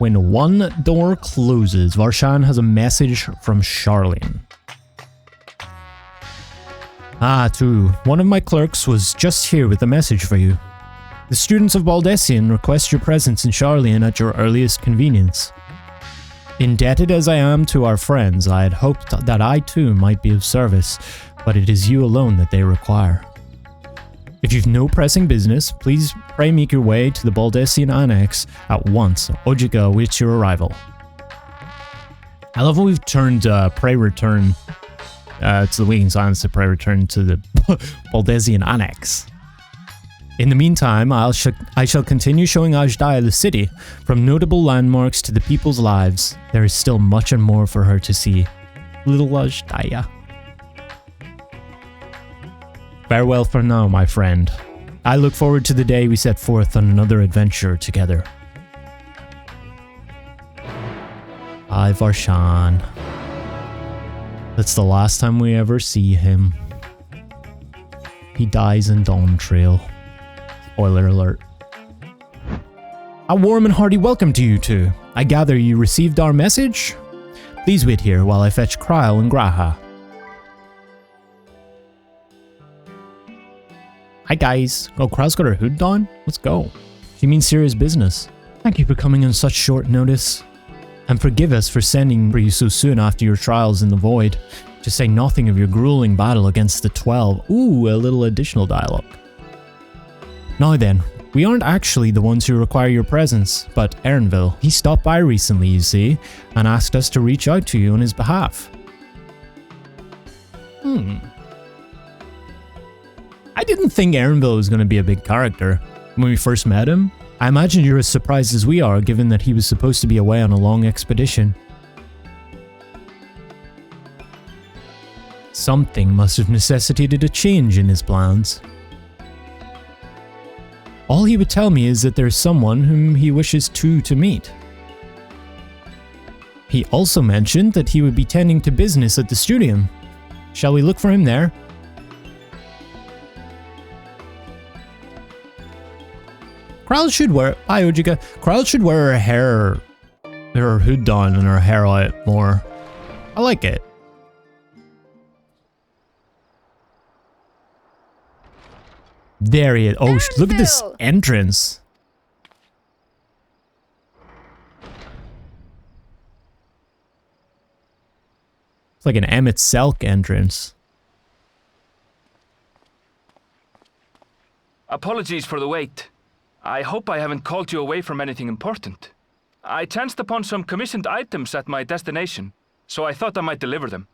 When one door closes, Varshan has a message from Sharlayan. Ah, true. One of my clerks was just here with a message for you. The students of Baldesion request your presence in Sharlayan at your earliest convenience. Indebted as I am to our friends, I had hoped that I too might be of service, but it is you alone that they require. If you've no pressing business, please pray make your way to the Baldesion Annex at once. Ojika awaits your arrival. I love how we've turned pray return to the Waiting Silence to pray return to the Baldesion Annex. In the meantime, I shall continue showing Ajdaya the city. From notable landmarks to the people's lives, there is still much and more for her to see. Little Ajdaya. Farewell for now, my friend. I look forward to the day we set forth on another adventure together. Bye, Varshan. That's the last time we ever see him. He dies in Dawn Trail. Spoiler alert. A warm and hearty welcome to you two. I gather you received our message? Please wait here while I fetch Kryl and Graha. Hi guys. Oh, Kryl's got her hood on? Let's go. She means serious business. Thank you for coming on such short notice. And forgive us for sending for you so soon after your trials in the void. To say nothing of your grueling battle against the 12. Ooh, a little additional dialogue. Now then, we aren't actually the ones who require your presence, but Erinville. He stopped by recently, you see, and asked us to reach out to you on his behalf. I didn't think Erinville was going to be a big character when we first met him. I imagine you're as surprised as we are, given that he was supposed to be away on a long expedition. Something must have necessitated a change in his plans. All he would tell me is that there's someone whom he wishes to meet. He also mentioned that he would be tending to business at the studium. Shall we look for him there? Kryl should wear... Hi, Ojika. Kryl should wear her hood on and her hair out more. I like it. There he is. Oh, look at this entrance. It's like an Emmett Selk entrance. Apologies for the wait. I hope I haven't called you away from anything important. I chanced upon some commissioned items at my destination, so I thought I might deliver them.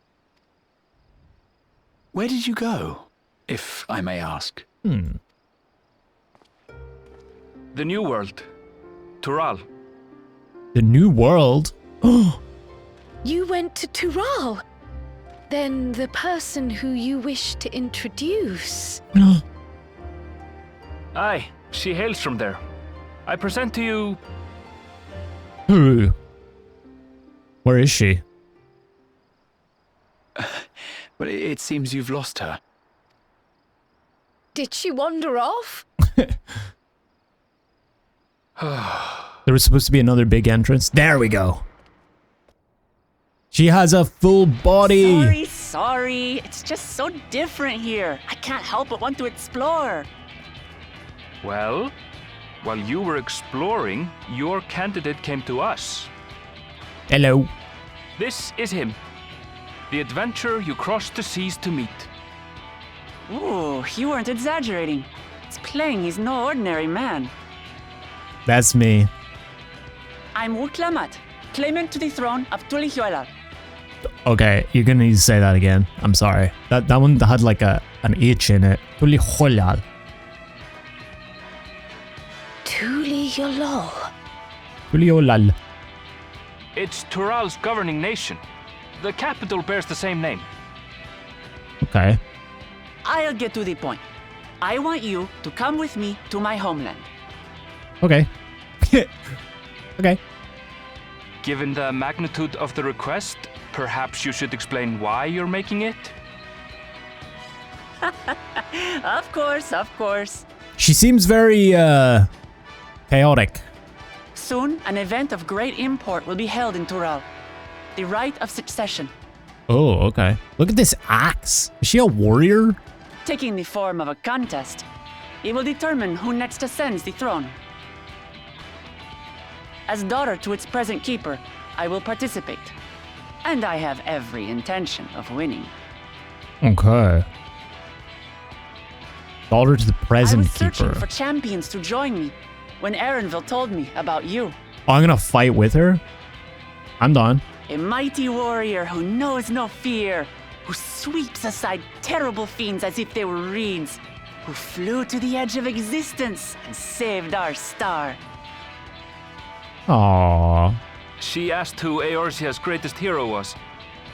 Where did you go, if I may ask? The New World. Turali. The New World? You went to Turali? Then the person who you wish to introduce. Aye, she hails from there. I present to you... Who? Where is she? But it seems you've lost her. Did she wander off? There was supposed to be another big entrance. There we go. She has a full body. Sorry. It's just so different here. I can't help but want to explore. Well, while you were exploring, your candidate came to us. Hello. This is him. The adventurer you crossed the seas to meet. Ooh, you weren't exaggerating. It's plain he's no ordinary man. That's me. I'm Wuk Lamat, claimant to the throne of Tulihuela. Okay, you're gonna need to say that again. I'm sorry. That one had like an H in it. Tulihuela. Tulihuela. Tulihuela. It's Turali's governing nation. The capital bears the same name. Okay. I'll get to the point. I want you to come with me to my homeland. Okay. Okay. Given the magnitude of the request, perhaps you should explain why you're making it? Of course. She seems very, chaotic. Soon, an event of great import will be held in Tural. The Rite of Succession, Oh, okay. Look at this axe. Is she a warrior? taking the form of a contest. It will determine who next ascends the throne. As daughter to its present keeper, I will participate. And I have every intention of winning. Okay. Daughter to the I present was searching keeper. for champions to join me when Erenville told me about you. Oh, I'm gonna fight with her? I'm done. A mighty warrior who knows no fear, who sweeps aside terrible fiends as if they were reeds, who flew to the edge of existence and saved our star. Aww. She asked who Eorzea's greatest hero was,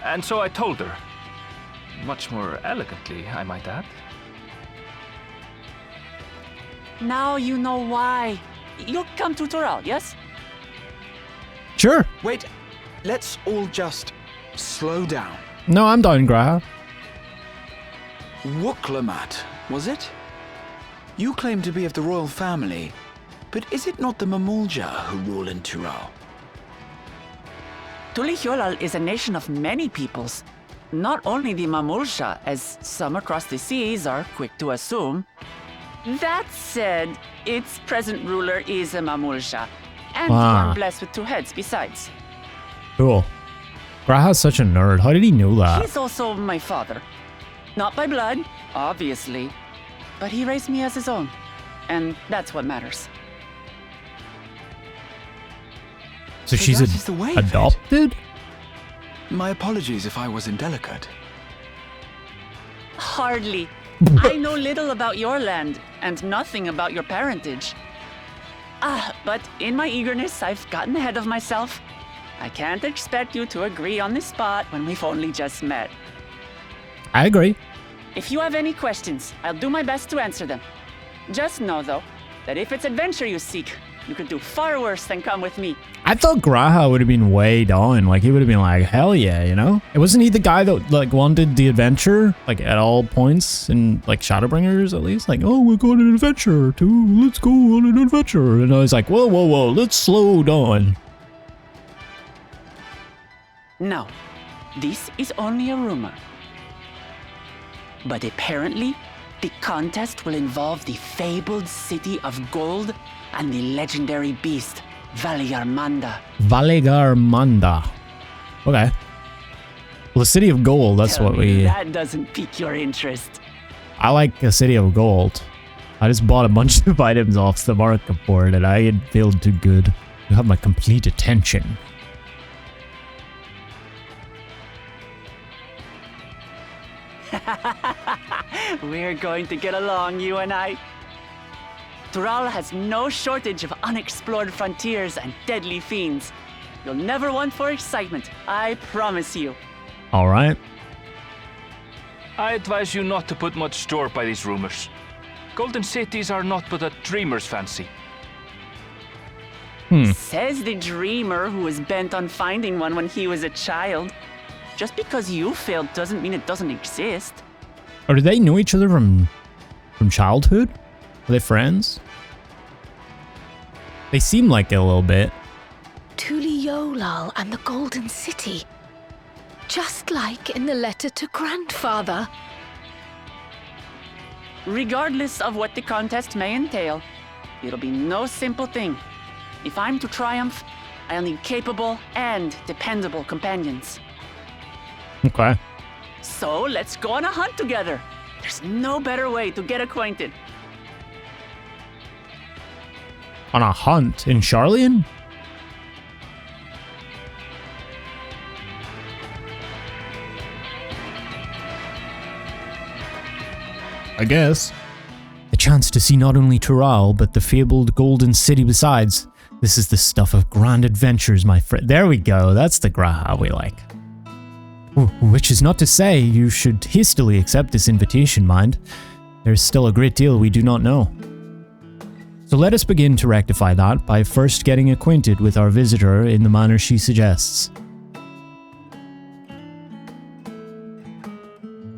and so I told her. Much more elegantly, I might add. Now you know why. You'll come to Tural, yes? Sure. Wait, let's all just slow down. No, I'm done, Graha. Wuk Lamat, was it? You claim to be of the royal family, but is it not the Mamulja who rule in Tural? Tulihyolal is a nation of many peoples. Not only the Mamulsha, as some across the seas are quick to assume. That said, its present ruler is a Mamulsha, and I'm blessed with 2 heads besides. Cool. Graha's such a nerd. How did he know that? He's also my father. Not by blood, obviously, but he raised me as his own, and that's what matters. So she's that is the way of it. adopted? My apologies if I was indelicate. Hardly. I know little about your land, and nothing about your parentage. But in my eagerness, I've gotten ahead of myself. I can't expect you to agree on the spot when we've only just met. I agree. If you have any questions, I'll do my best to answer them. Just know, though, that if it's adventure you seek, you could do far worse than come with me. I thought Graha would have been way down. Like, he would have been like, hell yeah, you know? It wasn't he the guy that, like, wanted the adventure? Like, at all points in, like, Shadowbringers, at least? Like, oh, we're going on an adventure, too. Let's go on an adventure. And I was like, whoa, whoa, whoa, let's slow down. No, this is only a rumor. But apparently, the contest will involve the fabled city of gold and the legendary beast, Valiarmanda. Valigarmanda. Okay. Well, the City of Gold, that's Tell what me we... that doesn't pique your interest. I like a City of Gold. I just bought a bunch of items off the market board and I had felt too good. You have my complete attention. We're going to get along, you and I. Tural has no shortage of unexplored frontiers and deadly fiends. You'll never want for excitement, I promise you. All right. I advise you not to put much store by these rumors. Golden cities are not but a dreamer's fancy. Says the dreamer who was bent on finding one when he was a child. Just because you failed doesn't mean it doesn't exist. Or do they know each other from childhood? Are they friends? They seem like it a little bit. Tulihyolal and the Golden City. Just like in the letter to Grandfather. Regardless of what the contest may entail, it'll be no simple thing. If I'm to triumph, I'll need capable and dependable companions. Okay. So let's go on a hunt together. There's no better way to get acquainted. On a hunt in Sharlayan? I guess. A chance to see not only Tural, but the fabled Golden City besides. This is the stuff of grand adventures, my friend. There we go. That's the Graha we like. Which is not to say you should hastily accept this invitation, mind. There's still a great deal we do not know. So let us begin to rectify that by first getting acquainted with our visitor in the manner she suggests.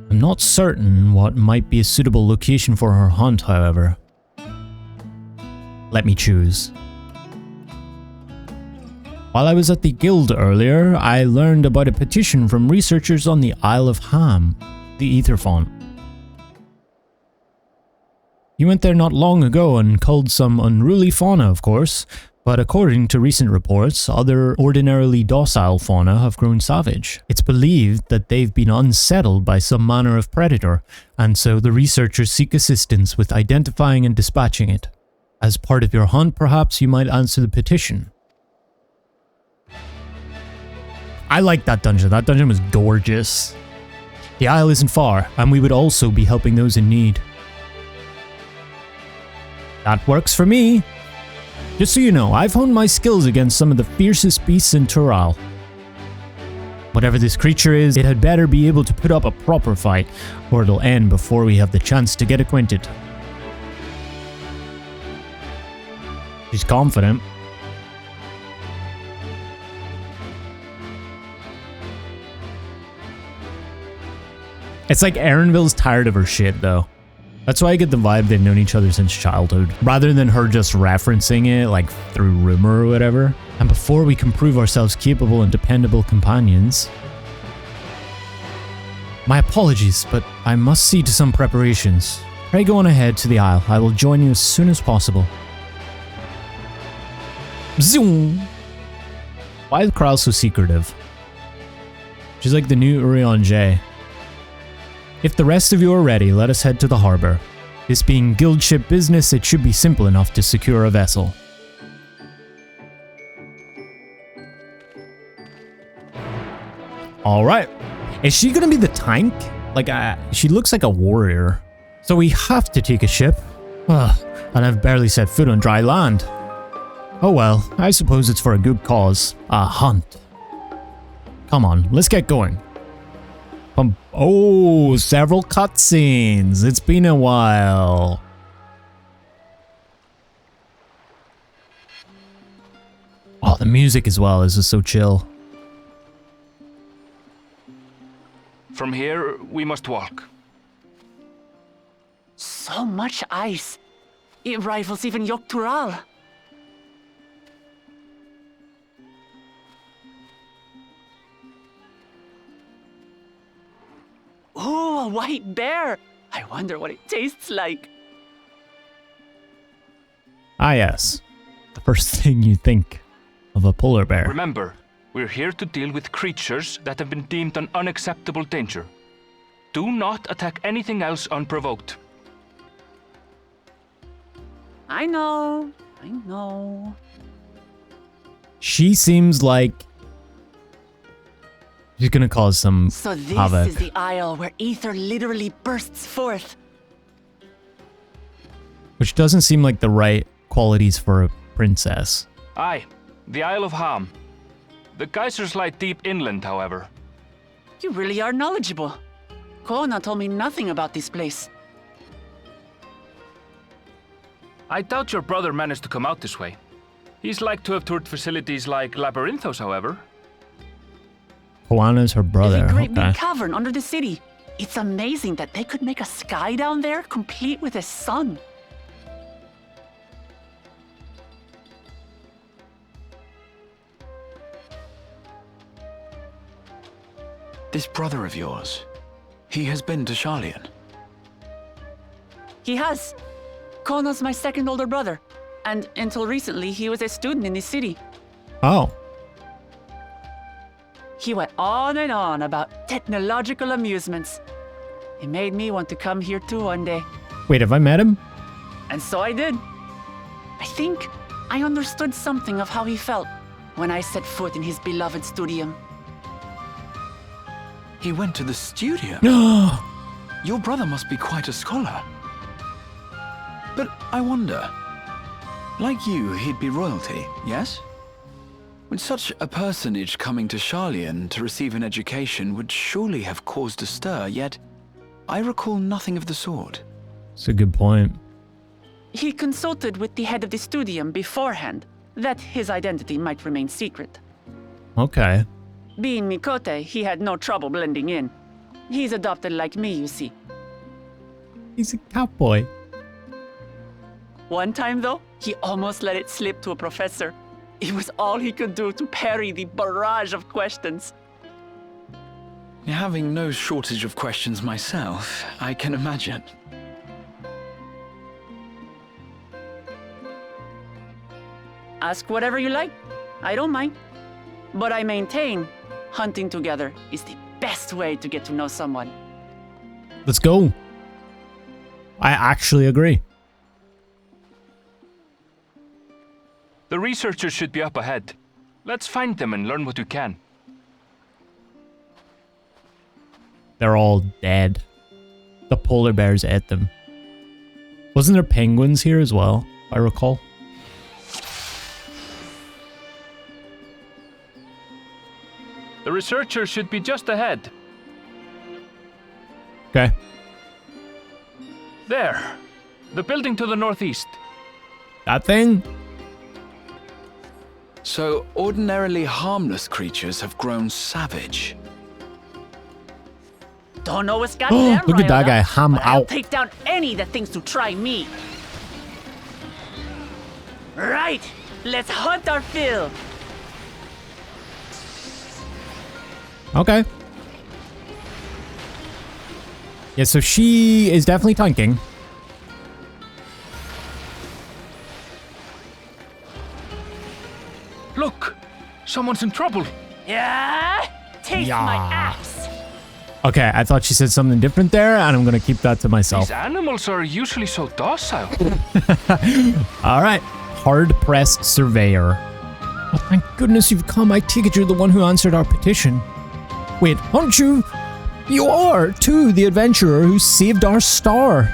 I'm not certain what might be a suitable location for her hunt, however. Let me choose. While I was at the guild earlier, I learned about a petition from researchers on the Isle of Ham, the Ether font. You went there not long ago and culled some unruly fauna, of course, but according to recent reports, other ordinarily docile fauna have grown savage. It's believed that they've been unsettled by some manner of predator, and so the researchers seek assistance with identifying and dispatching it. As part of your hunt, perhaps you might answer the petition. I like that dungeon. That dungeon was gorgeous. The Isle isn't far, and we would also be helping those in need. That works for me. Just so you know, I've honed my skills against some of the fiercest beasts in Turali. Whatever this creature is, it had better be able to put up a proper fight, or it'll end before we have the chance to get acquainted. She's confident. It's like Erenville's tired of her shit, though. That's why I get the vibe they've known each other since childhood, rather than her just referencing it, like, through rumor or whatever. And before we can prove ourselves capable and dependable companions... My apologies, but I must see to some preparations. Pray go on ahead to the Isle. I will join you as soon as possible. Zoom! Why is Kral so secretive? She's like the new Urianger. If the rest of you are ready, let us head to the harbor. This being guild ship business, it should be simple enough to secure a vessel. Alright. Is she gonna be the tank? Like, she looks like a warrior. So we have to take a ship. And I've barely set foot on dry land. Oh well, I suppose it's for a good cause. A hunt. Come on, let's get going. Oh, several cutscenes. It's been a while. Oh, the music as well is just so chill. From here, we must walk. So much ice. It rivals even Wuk Lamat. Ooh, a white bear! I wonder what it tastes like. Ah yes, the first thing you think of a polar bear. Remember, we're here to deal with creatures that have been deemed an unacceptable danger. Do not attack anything else unprovoked. I know. I know. She seems like she's gonna cause some So this havoc. is the isle where ether literally bursts forth. Which doesn't seem like the right qualities for a princess. Aye, the Isle of Ham. The geysers lie deep inland, however. You really are knowledgeable. Kona told me nothing about this place. I doubt your brother managed to come out this way. He's like to have toured facilities like Labyrinthos, however. Koana's her brother. There's a great Okay. big cavern under the city. It's amazing that they could make a sky down there complete with a sun. This brother of yours, he has been to Sharlayan. He has. Kona's my second older brother. And until recently, he was a student in the city. Oh. He went on and on about technological amusements. It made me want to come here too one day. Wait, have I met him? And so I did. I think I understood something of how he felt when I set foot in his beloved studium. He went to the studio. Your brother must be quite a scholar. But I wonder, like you, he'd be royalty, yes? With such a personage coming to Sharlayan to receive an education would surely have caused a stir, yet I recall nothing of the sort. It's a good point. He consulted with the head of the studium beforehand that his identity might remain secret. Okay. Being Mikote, he had no trouble blending in. He's adopted like me, you see. He's a cowboy. One time, though, he almost let it slip to a professor. It was all he could do to parry the barrage of questions. Having no shortage of questions myself, I can imagine. Ask whatever you like. I don't mind. But I maintain hunting together is the best way to get to know someone. Let's go. I actually agree. The researchers should be up ahead. Let's find them and learn what we can. They're all dead. The polar bears ate them. Wasn't there penguins here as well, if I recall? The researchers should be just ahead. Okay. There. The building to the northeast. That thing? So, ordinarily harmless creatures have grown savage. Don't know what's got them Look at that riled guy, up, ham but I'll out. take down any that thinks to try me. Right, let's hunt our fill. Okay. Yeah, so she is definitely tanking. Look! Someone's in trouble! Yeah, taste Yeah. my axe. Okay, I thought she said something different there, and I'm gonna keep that to myself. These animals are usually so docile. Alright, hard-pressed surveyor. Oh, thank goodness you've come. I take it you're the one who answered our petition. Wait, aren't you? You are, too, the adventurer who saved our star.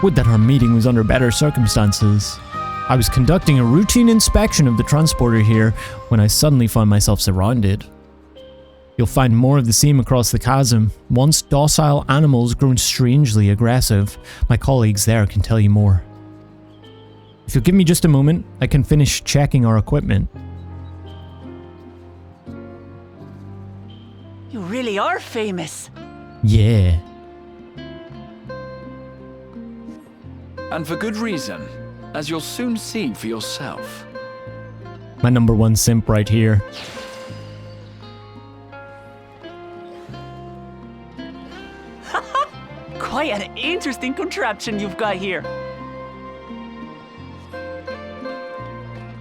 Would that our meeting was under better circumstances. I was conducting a routine inspection of the transporter here when I suddenly found myself surrounded. You'll find more of the same across the chasm. Once docile animals grown strangely aggressive. My colleagues there can tell you more. If you'll give me just a moment, I can finish checking our equipment. You really are famous. Yeah. And for good reason, as you'll soon see for yourself. My number one simp right here. Quite an interesting contraption you've got here.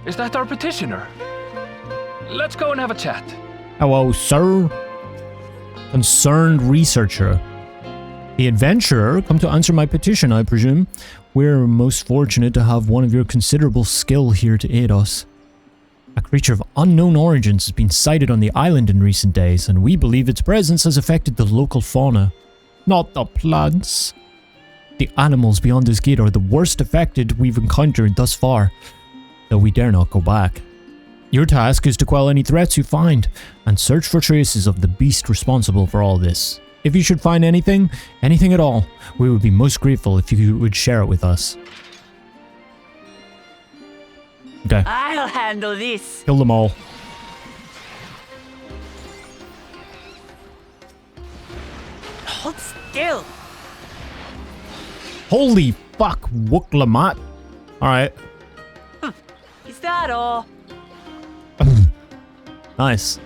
Is that our petitioner? Let's go and have a chat. Hello, sir. Concerned researcher. The adventurer, come to answer my petition, I presume. We're most fortunate to have one of your considerable skill here to aid us. A creature of unknown origins has been sighted on the island in recent days, and we believe its presence has affected the local fauna. Not the plants. The animals beyond this gate are the worst affected we've encountered thus far, though we dare not go back. Your task is to quell any threats you find, and search for traces of the beast responsible for all this. If you should find anything at all, we would be most grateful if you would share it with us. Okay, I'll handle this. kill them all. Hold still. Holy fuck, Wuk Lamat. Alright, Is that all? nice.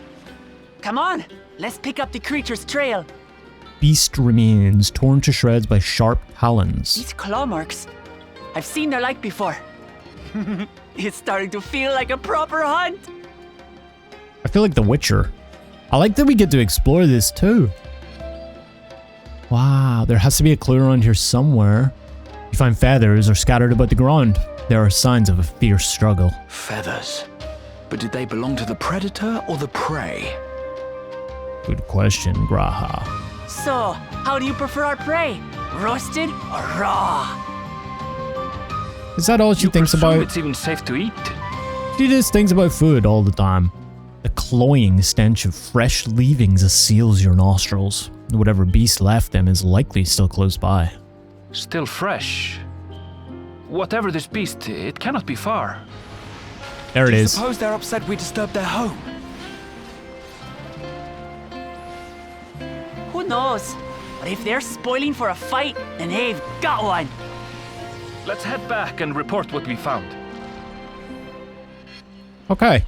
Come on, let's pick up the creature's trail. Beast remains torn to shreds by sharp talons. These claw marks. I've seen their like before. It's starting to feel like a proper hunt. I feel like The Witcher. I like that we get to explore this too. Wow, there has to be a clue around here somewhere. You find feathers are scattered about the ground. There are signs of a fierce struggle. Feathers. But did they belong to the predator or the prey? Good question, Graha. So, how do you prefer our prey? Roasted or raw? Is that all she thinks Presume about? it's even safe to eat. She just thinks about food all the time. The cloying stench of fresh leavings assails your nostrils. Whatever beast left them is likely still close by. Still fresh. Whatever this beast, it cannot be far. There it is. Suppose they're upset we disturbed their home. Who knows? But if they're spoiling for a fight, then they've got one. Let's head back and report what we found. Okay.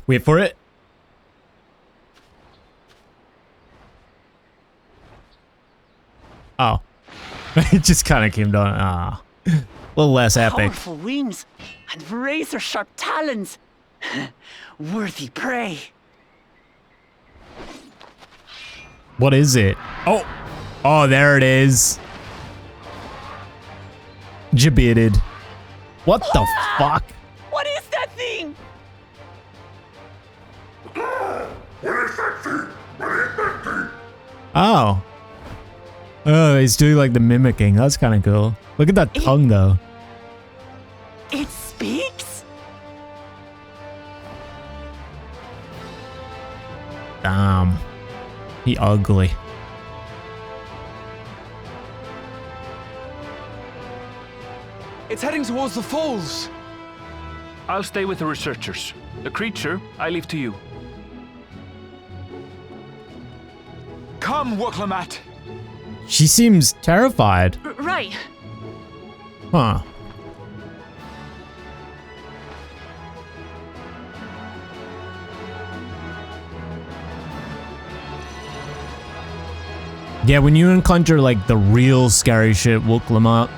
Wait for it. Oh. It just kind of came down. Ah. A little less epic. Powerful wings and razor-sharp talons. Worthy prey. What is it? Oh. Oh, there it is. Jibbited. What the fuck? What is that thing? Oh. Oh, he's doing like the mimicking. That's kind of cool. Look at that tongue, though. It speaks? Damn. He ugly. It's heading towards the falls. I'll stay with the researchers. The creature, I leave to you. Come, Wuk Lamat. She seems terrified. Right. Huh. Yeah, when you encounter like the real scary shit, Wuk Lamat,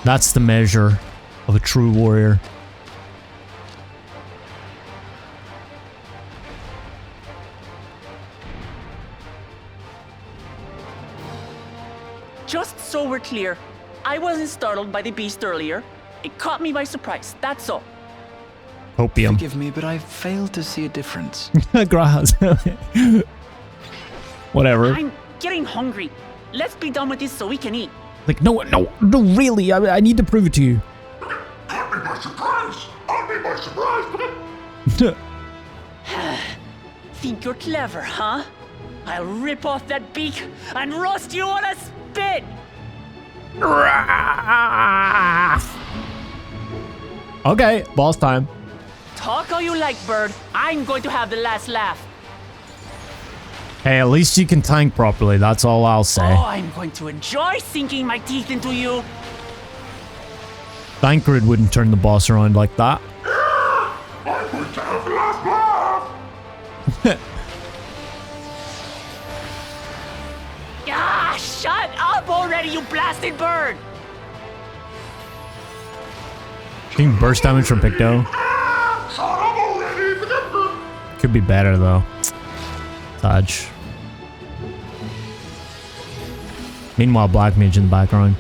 that's the measure of a true warrior. Just so we're clear, I wasn't startled by the beast earlier. It caught me by surprise, that's all. Opium. Forgive me, but I failed to see a difference. Grass. Whatever. I'm getting hungry. Let's be done with this so we can eat. Like, no, really, I need to prove it to you. Caught me by surprise! Caught me by surprise! Think you're clever, huh? I'll rip off that beak and roast you on a spit! Okay, boss time. Talk all you like, bird. I'm going to have the last laugh. Hey, at least you can tank properly, that's all I'll say. Oh, I'm going to enjoy sinking my teeth into you. Thancred wouldn't turn the boss around like that. I'm going to have the last laugh! Ah, shut up already, you blasted bird! Getting burst damage from Picto. Shut up already! Could be better though. Touch. Meanwhile, Black Mage in the background.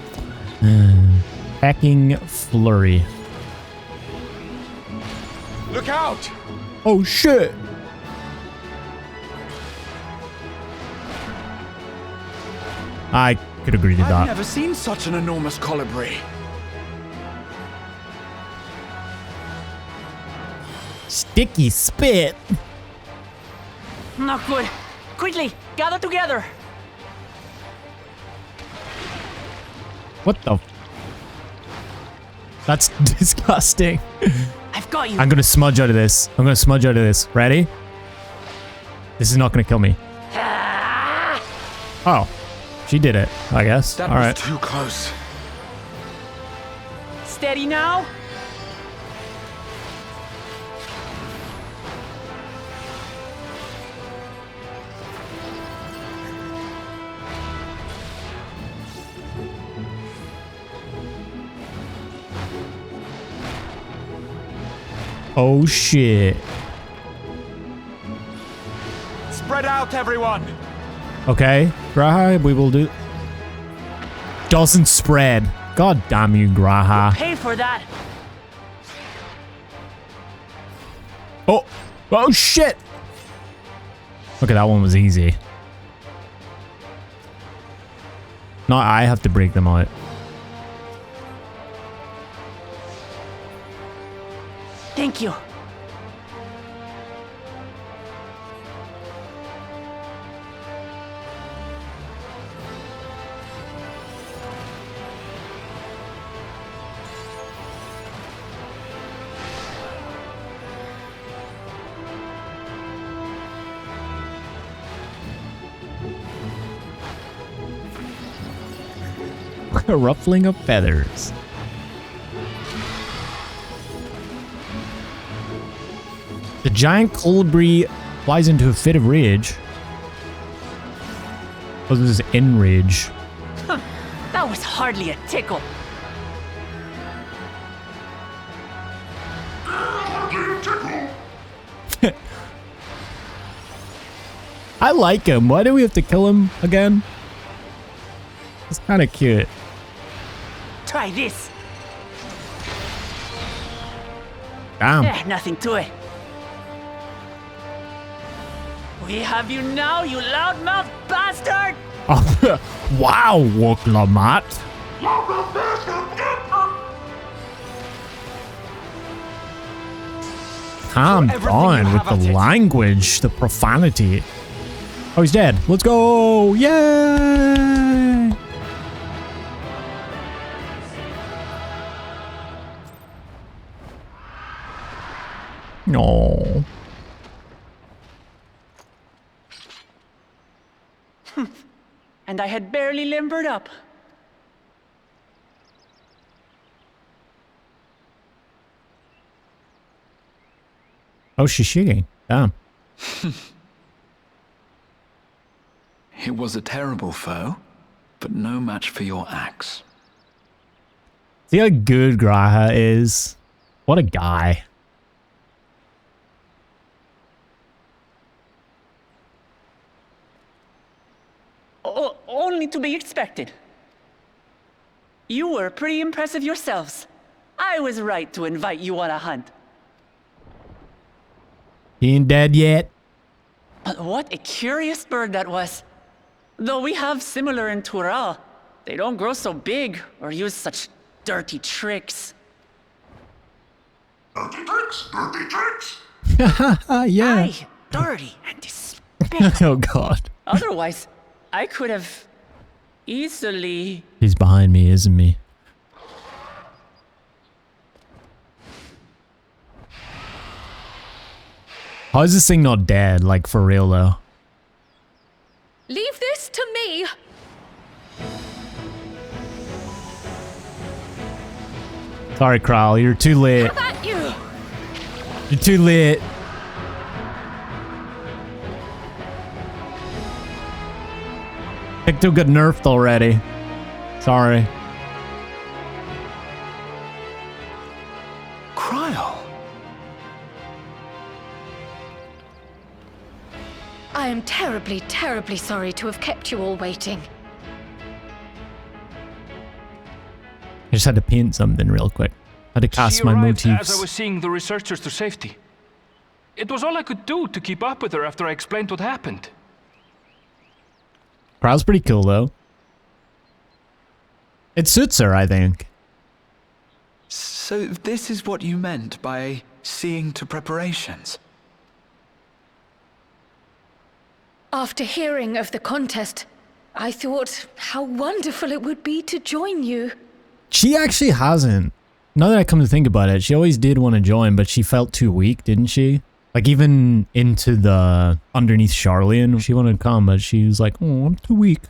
Hacking Flurry. Look out! Oh shit! I could agree to I've that. never seen such an enormous colibri. Sticky spit. Not good. Quickly, gather together. What the? That's disgusting. I've got you. I'm gonna smudge out of this. I'm gonna smudge out of this. Ready? This is not gonna kill me. Ah! Oh, she did it, I guess. That All was right. too close. Steady now. Oh shit. Spread out, everyone. Okay, Graha, we will do. Doesn't spread. God damn you, Graha. Pay for that. Oh, oh shit. Okay, that one was easy. Now I have to break them out. Thank you. A ruffling of feathers. The giant colibri flies into a fit of rage. Oh, this is enrage. That was hardly a tickle. I like him. Why do we have to kill him again? It's kind of cute. Try this. Damn. Nothing to it. We have you now, you loudmouth bastard! Wow, Wuk Lamat. Calm down with the language, the profanity. Oh, he's dead. Let's go! Yay! No. And I had barely limbered up. Oh, she's shooting. Damn. It was a terrible foe, but no match for your axe. See how good Graha is? What a guy. Only to be expected. You were pretty impressive yourselves. I was right to invite you on a hunt. He ain't dead yet. But what a curious bird that was. Though we have similar in Turali, they don't grow so big or use such dirty tricks. Dirty tricks? Dirty tricks? Yeah. Aye, dirty and despicable. Oh, God. Otherwise, I could have easily... He's behind me, isn't he? How is this thing not dead? Like, for real, though? Leave this to me. Sorry, Kral. You're too late. Have at you. You're too late. Picto got nerfed already. Sorry. Cryle. I am terribly, terribly sorry to have kept you all waiting. I just had to paint something real quick. Had to cast She my arrived motifs. as I was seeing the researchers to safety. It was all I could do to keep up with her after I explained what happened. Kral's pretty cool, though. It suits her, I think. So this is what you meant by seeing to preparations? After hearing of the contest, I thought how wonderful it would be to join you. She actually hasn't. Now that I come to think about it, she always did want to join, but she felt too weak, didn't she? Like, even into the underneath Sharlayan, she wanted to come, but she was like, oh, I'm too weak.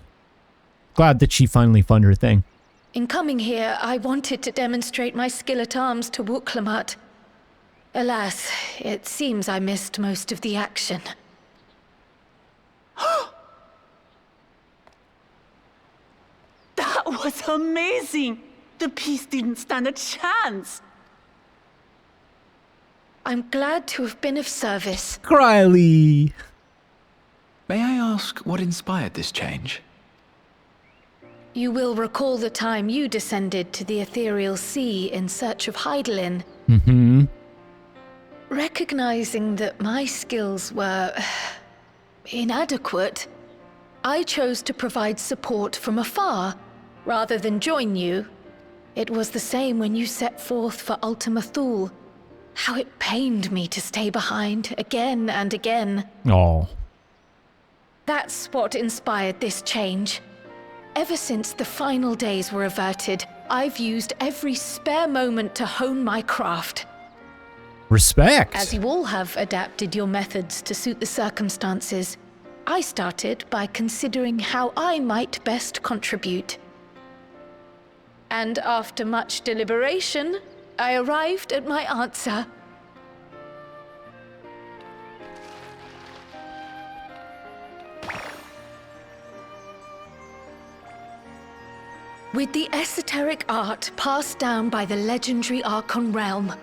Glad that she finally found her thing. In coming here, I wanted to demonstrate my skill at arms to Wuk Lamat. Alas, it seems I missed most of the action. That was amazing! The piece didn't stand a chance! I'm glad to have been of service. Cryly. May I ask what inspired this change? You will recall the time you descended to the ethereal sea in search of Heidelin. Mm-hmm. Recognizing that my skills were inadequate, I chose to provide support from afar, rather than join you. It was the same when you set forth for Ultima Thule. How it pained me to stay behind, again and again. Oh. That's what inspired this change. Ever since the final days were averted, I've used every spare moment to hone my craft. Respect. As you all have adapted your methods to suit the circumstances, I started by considering how I might best contribute. And after much deliberation, I arrived at my answer. With the esoteric art passed down by the legendary Archon realm,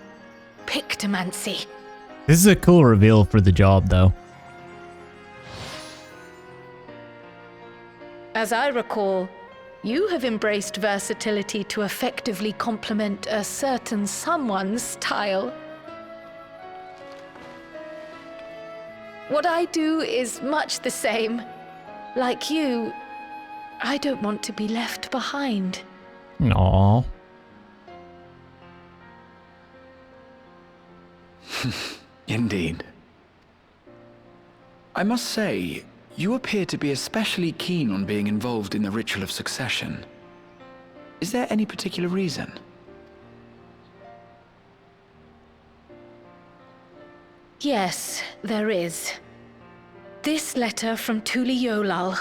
Pictomancy. This is a cool reveal for the job, though. As I recall, you have embraced versatility to effectively complement a certain someone's style. What I do is much the same. Like you, I don't want to be left behind. Aww. Indeed. I must say, you appear to be especially keen on being involved in the ritual of succession. Is there any particular reason? Yes, there is. This letter from Turali Lore.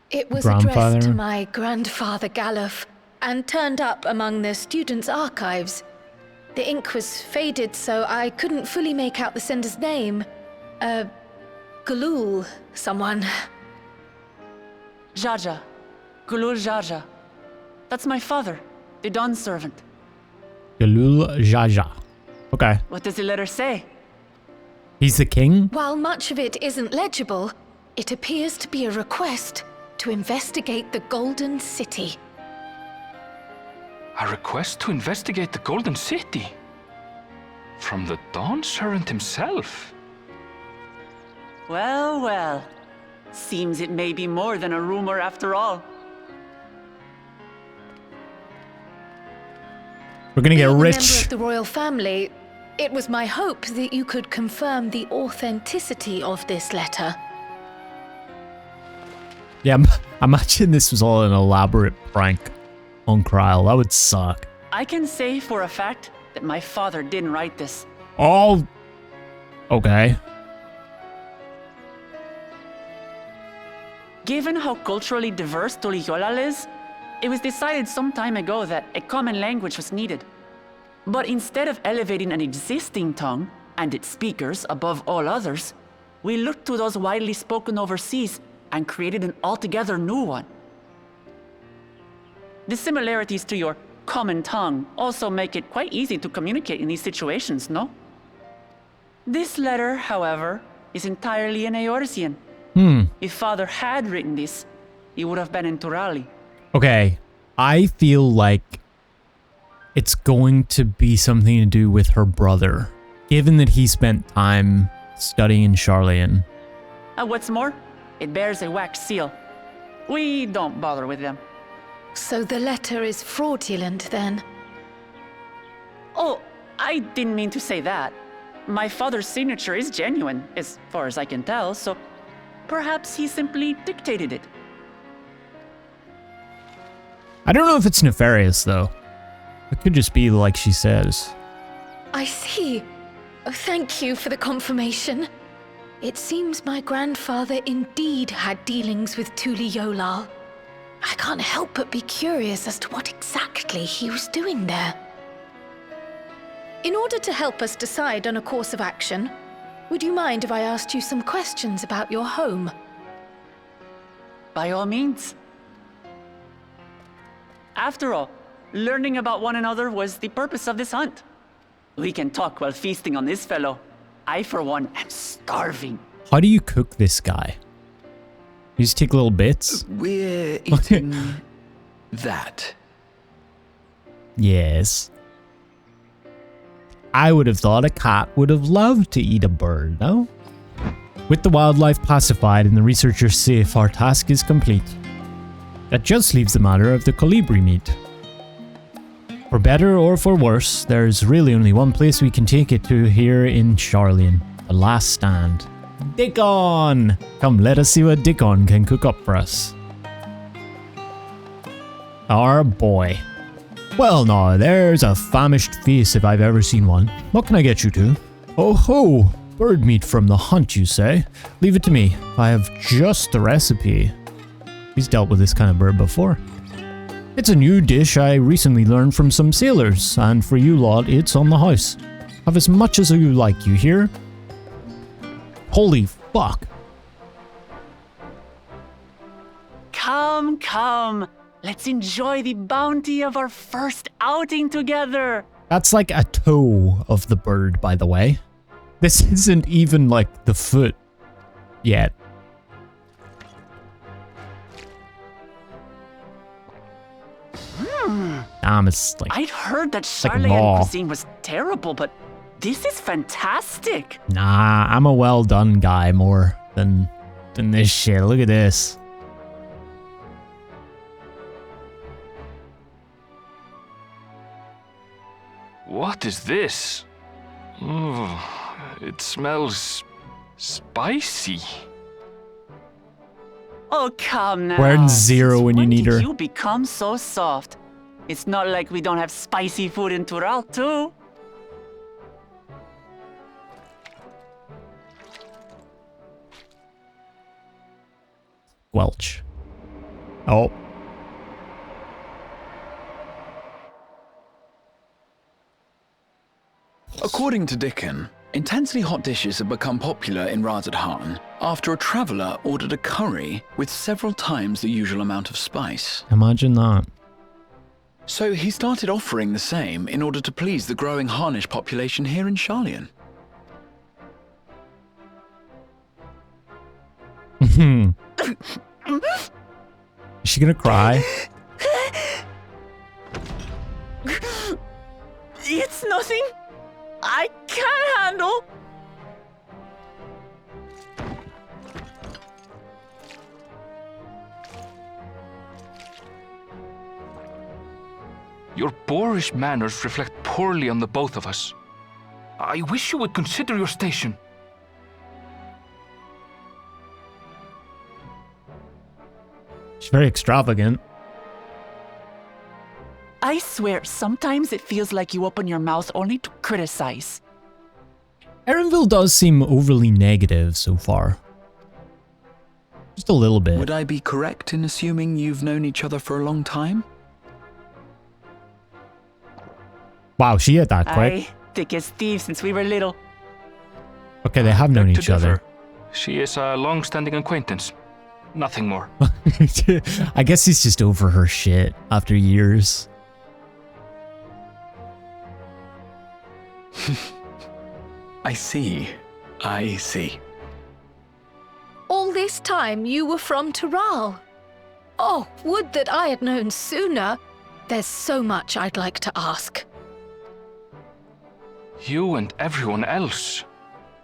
It was addressed to my grandfather Galuf, and turned up among the students' archives. The ink was faded, so I couldn't fully make out the sender's name. Galul, someone. Jaja. Galul Jaja. That's my father, the Dawn servant. Galul Jaja. Okay. What does the letter say? He's the king? While much of it isn't legible, it appears to be a request to investigate the Golden City. A request to investigate the Golden City? From the Dawn Servant himself? Well, well. Seems it may be more than a rumor after all. We're gonna get Being rich. a member of the royal family, it was my hope that you could confirm the authenticity of this letter. Yeah, imagine this was all an elaborate prank on Kryl. That would suck. I can say for a fact that my father didn't write this. Oh. Okay. Given how culturally diverse Turali is, it was decided some time ago that a common language was needed. But instead of elevating an existing tongue and its speakers above all others, we looked to those widely spoken overseas and created an altogether new one. The similarities to your common tongue also make it quite easy to communicate in these situations, no? This letter, however, is entirely in Eorzean. If Father had written this, he would have been in Turali. Okay. I feel like it's going to be something to do with her brother, given that he spent time studying in Sharlayan. And what's more, it bears a wax seal. We don't bother with them. So the letter is fraudulent, then? Oh, I didn't mean to say that. My father's signature is genuine, as far as I can tell, so perhaps he simply dictated it. I don't know if it's nefarious, though. It could just be like she says. I see. Oh, thank you for the confirmation. It seems my grandfather indeed had dealings with Turali Lore. I can't help but be curious as to what exactly he was doing there. In order to help us decide on a course of action, would you mind if I asked you some questions about your home? By all means. After all, learning about one another was the purpose of this hunt. We can talk while feasting on this fellow. I, for one, am starving. How do you cook this guy? You just take little bits? We're eating that. Yes. I would have thought a cat would have loved to eat a bird, no? With the wildlife pacified and the researchers safe, our task is complete. That just leaves the matter of the colibri meat. For better or for worse, there's really only one place we can take it to here in Sharlayan. The last stand. Dickon! Come, let us see what Dickon can cook up for us. Our boy. Well now, there's a famished face if I've ever seen one. What can I get you to? Oh ho! Bird meat from the hunt, you say? Leave it to me. I have just the recipe. He's dealt with this kind of bird before. It's a new dish I recently learned from some sailors, and for you lot, it's on the house. Have as much as you like, you hear? Holy fuck. Come, come. Let's enjoy the bounty of our first outing together. That's like a toe of the bird, by the way. This isn't even like the foot yet. It's like, I'd heard that like Sharlayan cuisine was terrible, but this is fantastic. nah, I'm a well done guy more than this shit. Look at this. What is this? It smells spicy. Oh, come now. We're in zero when you need her. You become so soft. It's not like we don't have spicy food in Tural, too. Welch. Oh. According to Dickon, intensely hot dishes have become popular in Razadhan after a traveller ordered a curry with several times the usual amount of spice. Imagine that. So he started offering the same in order to please the growing Harnish population here in Sharlayan. Is she gonna cry? It's nothing I can't handle. Your boorish manners reflect poorly on the both of us. I wish you would consider your station. She's very extravagant. I swear, sometimes it feels like you open your mouth only to criticize. Erenville does seem overly negative so far. Just a little bit. Would I be correct in assuming you've known each other for a long time? Wow, she hit that quick. Aye, thick as thieves since we were little. Okay, they have known Beg to each other. differ. She is a long-standing acquaintance. Nothing more. I guess he's just over her shit after years. I see. I see. All this time you were from Tural. Oh, would that I had known sooner. There's so much I'd like to ask. You and everyone else.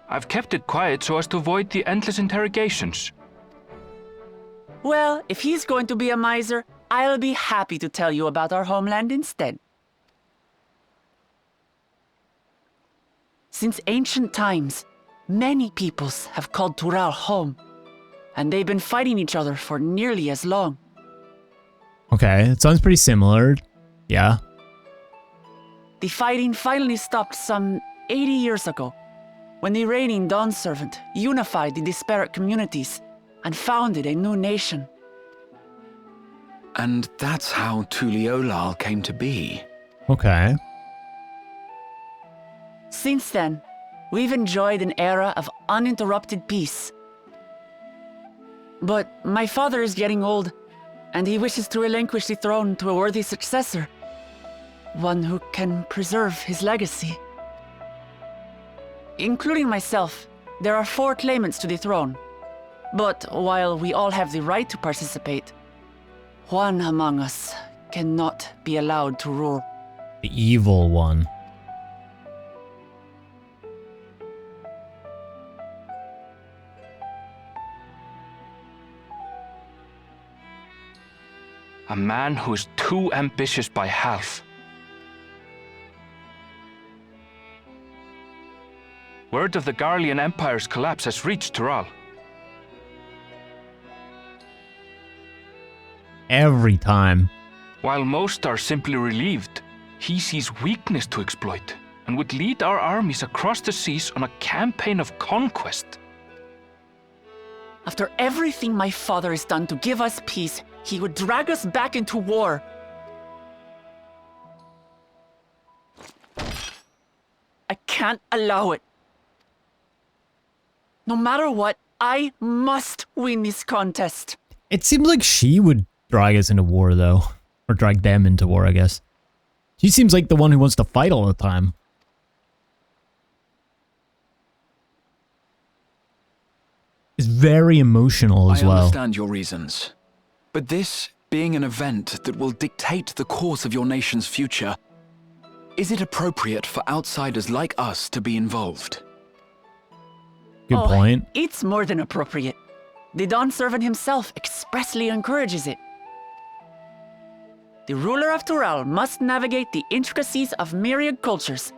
I've kept it quiet so as to avoid the endless interrogations. Well, if he's going to be a miser, I'll be happy to tell you about our homeland instead. Since ancient times, many peoples have called Tural home, and they've been fighting each other for nearly as long. Okay, it sounds pretty similar. Yeah. The fighting finally stopped some 80 years ago, when the reigning Dawn Servant unified the disparate communities and founded a new nation. And that's how Tuliolal came to be. Okay. Since then, we've enjoyed an era of uninterrupted peace. But my father is getting old, and he wishes to relinquish the throne to a worthy successor. One who can preserve his legacy. Including myself, there are 4 claimants to the throne. But while we all have the right to participate, one among us cannot be allowed to rule. The evil one. A man who is too ambitious by half. Word of the Garlean Empire's collapse has reached Tural. Every time. While most are simply relieved, he sees weakness to exploit and would lead our armies across the seas on a campaign of conquest. After everything my father has done to give us peace, he would drag us back into war. I can't allow it. No matter what, I must win this contest. It seems like she would drag us into war, though. Or drag them into war, I guess. She seems like the one who wants to fight all the time. Is very emotional as well. I understand your reasons. But this being an event that will dictate the course of your nation's future, is it appropriate for outsiders like us to be involved? Good point. It's more than appropriate. The Dawn Servant himself expressly encourages it. The ruler of Turali must navigate the intricacies of myriad cultures,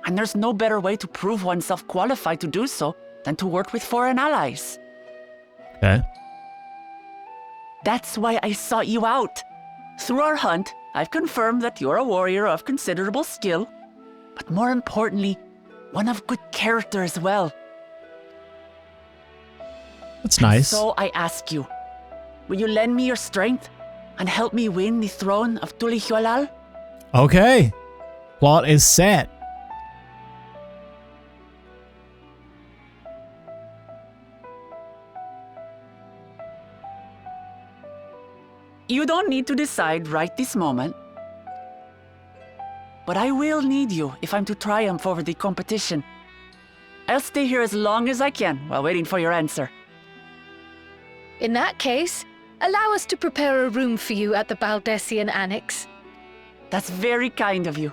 and there's no better way to prove oneself qualified to do so than to work with foreign allies. Okay. That's why I sought you out. Through our hunt, I've confirmed that you're a warrior of considerable skill, but more importantly, one of good character as well. That's nice. So I ask you, will you lend me your strength and help me win the throne of Tulihualal? Okay. Plot is set. You don't need to decide right this moment. But I will need you if I'm to triumph over the competition. I'll stay here as long as I can while waiting for your answer. In that case, allow us to prepare a room for you at the Baldessian Annex. That's very kind of you.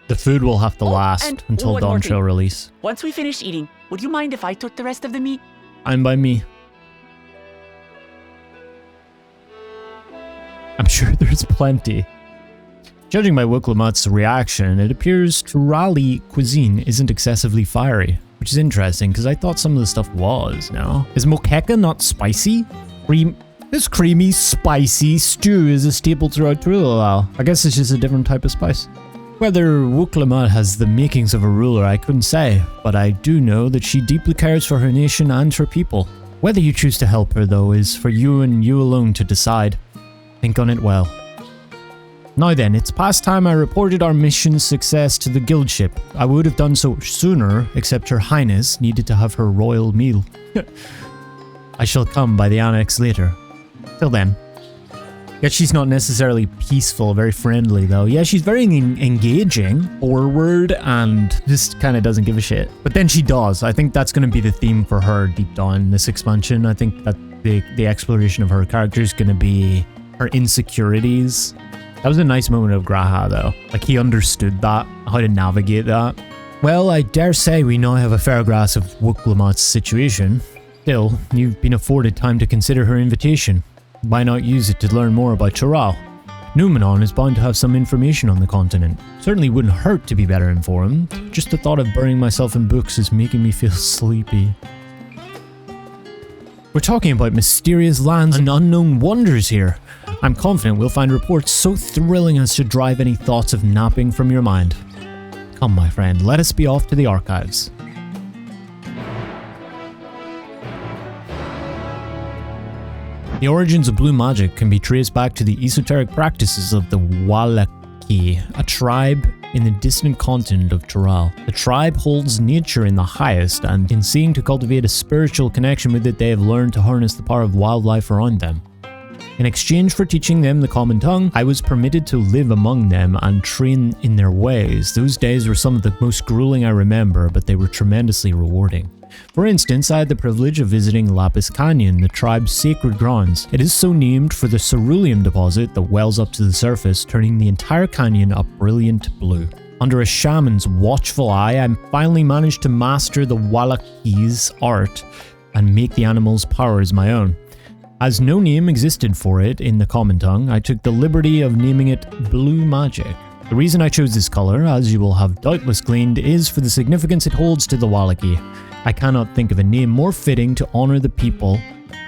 The food will have to last and until one more Dawn thing. shall release. Once we finish eating, would you mind if I took the rest of the meat? I'm by me. I'm sure there's plenty. Judging by Wuk Lamat's reaction, it appears Turali cuisine isn't excessively fiery, which is interesting because I thought some of the stuff was, no? Is mokeka not spicy? This creamy, spicy stew is a staple throughout Turali. I guess it's just a different type of spice. Whether Wuk Lamat has the makings of a ruler, I couldn't say, but I do know that she deeply cares for her nation and her people. Whether you choose to help her, though, is for you and you alone to decide. Think on it well. Now then, it's past time I reported our mission's success to the guild ship. I would have done so sooner, except Her Highness needed to have her royal meal. I shall come by the Annex later. Till then. Yet she's not necessarily peaceful, very friendly though. Yeah, she's very engaging, forward, and just kind of doesn't give a shit. But then she does. I think that's going to be the theme for her deep down in this expansion. I think that the exploration of her character is going to be her insecurities. That was a nice moment of Graha though. Like he understood that, how to navigate that. Well, I dare say we now have a fair grasp of Wuk Lamat's situation. Still, you've been afforded time to consider her invitation. Why not use it to learn more about Turali? Numenon is bound to have some information on the continent. Certainly wouldn't hurt to be better informed. Just the thought of burying myself in books is making me feel sleepy. We're talking about mysterious lands and unknown wonders here. I'm confident we'll find reports so thrilling as to drive any thoughts of napping from your mind. Come, my friend, let us be off to the archives. The origins of blue magic can be traced back to the esoteric practices of the Walaki, a tribe in the distant continent of Turali. The tribe holds nature in the highest, and in seeking to cultivate a spiritual connection with it, they have learned to harness the power of wildlife around them. In exchange for teaching them the common tongue, I was permitted to live among them and train in their ways. Those days were some of the most grueling I remember, but they were tremendously rewarding. For instance, I had the privilege of visiting Lapis Canyon, the tribe's sacred grounds. It is so named for the ceruleum deposit that wells up to the surface, turning the entire canyon a brilliant blue. Under a shaman's watchful eye, I finally managed to master the Walaki's art and make the animal's powers my own. As no name existed for it in the common tongue, I took the liberty of naming it Blue Magic. The reason I chose this color, as you will have doubtless gleaned, is for the significance it holds to the Walaki. I cannot think of a name more fitting to honor the people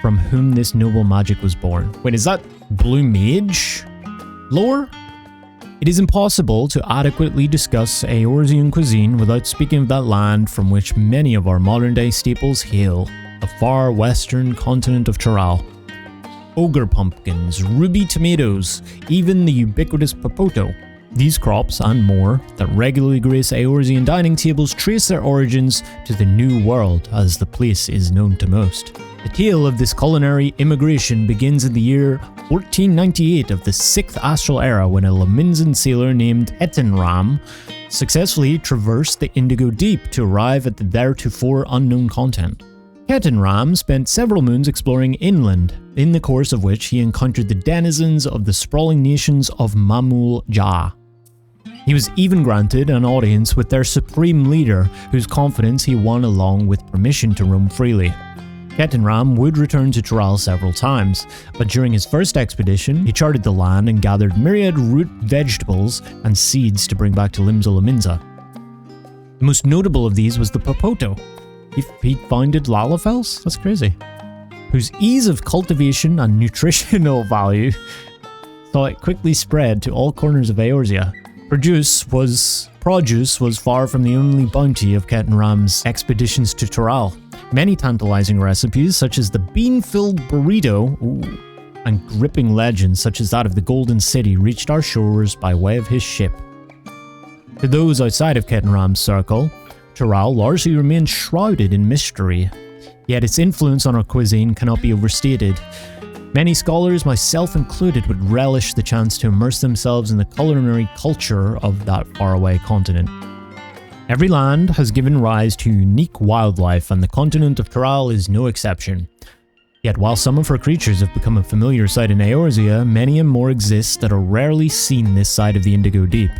from whom this noble magic was born. Wait, is that Blue Mage lore? It is impossible to adequately discuss Eorzean cuisine without speaking of that land from which many of our modern-day staples hail, the far western continent of Turali. Ogre pumpkins, ruby tomatoes, even the ubiquitous popoto. These crops, and more, that regularly grace Eorzean dining tables trace their origins to the New World, as the place is known to most. The tale of this culinary immigration begins in the year 1498 of the 6th Astral Era, when a Laminzan sailor named Etenram successfully traversed the Indigo Deep to arrive at the theretofore unknown continent. Etenram spent several moons exploring inland, in the course of which he encountered the denizens of the sprawling nations of Mamul Ja. He was even granted an audience with their supreme leader, whose confidence he won along with permission to roam freely. Etenram would return to Turali several times, but during his first expedition, he charted the land and gathered myriad root vegetables and seeds to bring back to Limsa Laminza. The most notable of these was the popoto. He founded Lalafels? That's crazy. Whose ease of cultivation and nutritional value saw it quickly spread to all corners of Eorzea. Produce was far from the only bounty of Etenram's expeditions to Turali. Many tantalizing recipes, such as the bean-filled burrito, and gripping legends such as that of the Golden City, reached our shores by way of his ship. To those outside of Etenram's circle, Turali largely remained shrouded in mystery, yet its influence on our cuisine cannot be overstated. Many scholars, myself included, would relish the chance to immerse themselves in the culinary culture of that faraway continent. Every land has given rise to unique wildlife, and the continent of Turali is no exception. Yet while some of her creatures have become a familiar sight in Eorzea, many and more exist that are rarely seen this side of the Indigo Deep.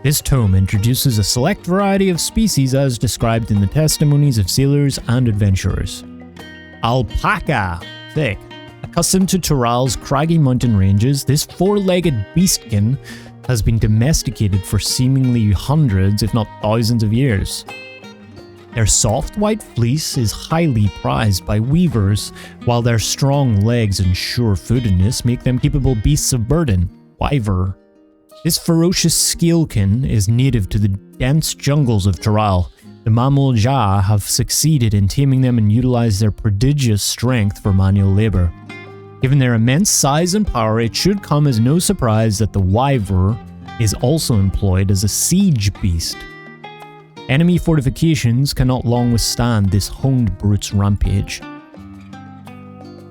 This tome introduces a select variety of species as described in the testimonies of sailors and adventurers. Alpaca! Thick. Accustomed to Turali's craggy mountain ranges, this four-legged beastkin has been domesticated for seemingly hundreds, if not thousands of years. Their soft white fleece is highly prized by weavers, while their strong legs and sure-footedness make them capable beasts of burden. Wyver. This ferocious scalekin is native to the dense jungles of Turali. The Mamul Ja have succeeded in taming them and utilize their prodigious strength for manual labor. Given their immense size and power, it should come as no surprise that the Wyver is also employed as a siege beast. Enemy fortifications cannot long withstand this honed brute's rampage.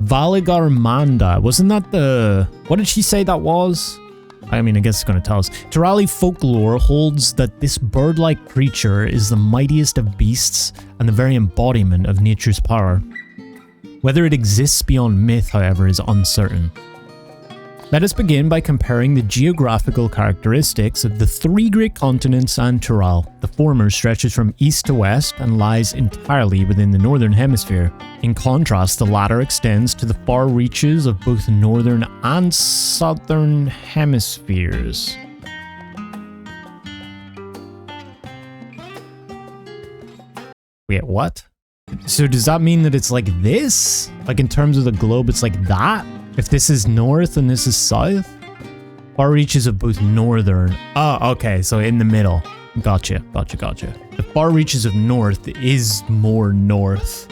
Valigarmanda, wasn't that the... what did she say that was? I mean, I guess it's going to tell us. Turali folklore holds that this bird-like creature is the mightiest of beasts and the very embodiment of nature's power. Whether it exists beyond myth, however, is uncertain. Let us begin by comparing the geographical characteristics of the three great continents and Turali. The former stretches from east to west and lies entirely within the northern hemisphere. In contrast, the latter extends to the far reaches of both northern and southern hemispheres. Wait, what? So does that mean that it's like this? Like in terms of the globe, it's like that? If this is north and this is south? Far reaches of both northern... oh, okay, so in the middle. Gotcha. The far reaches of north is more north.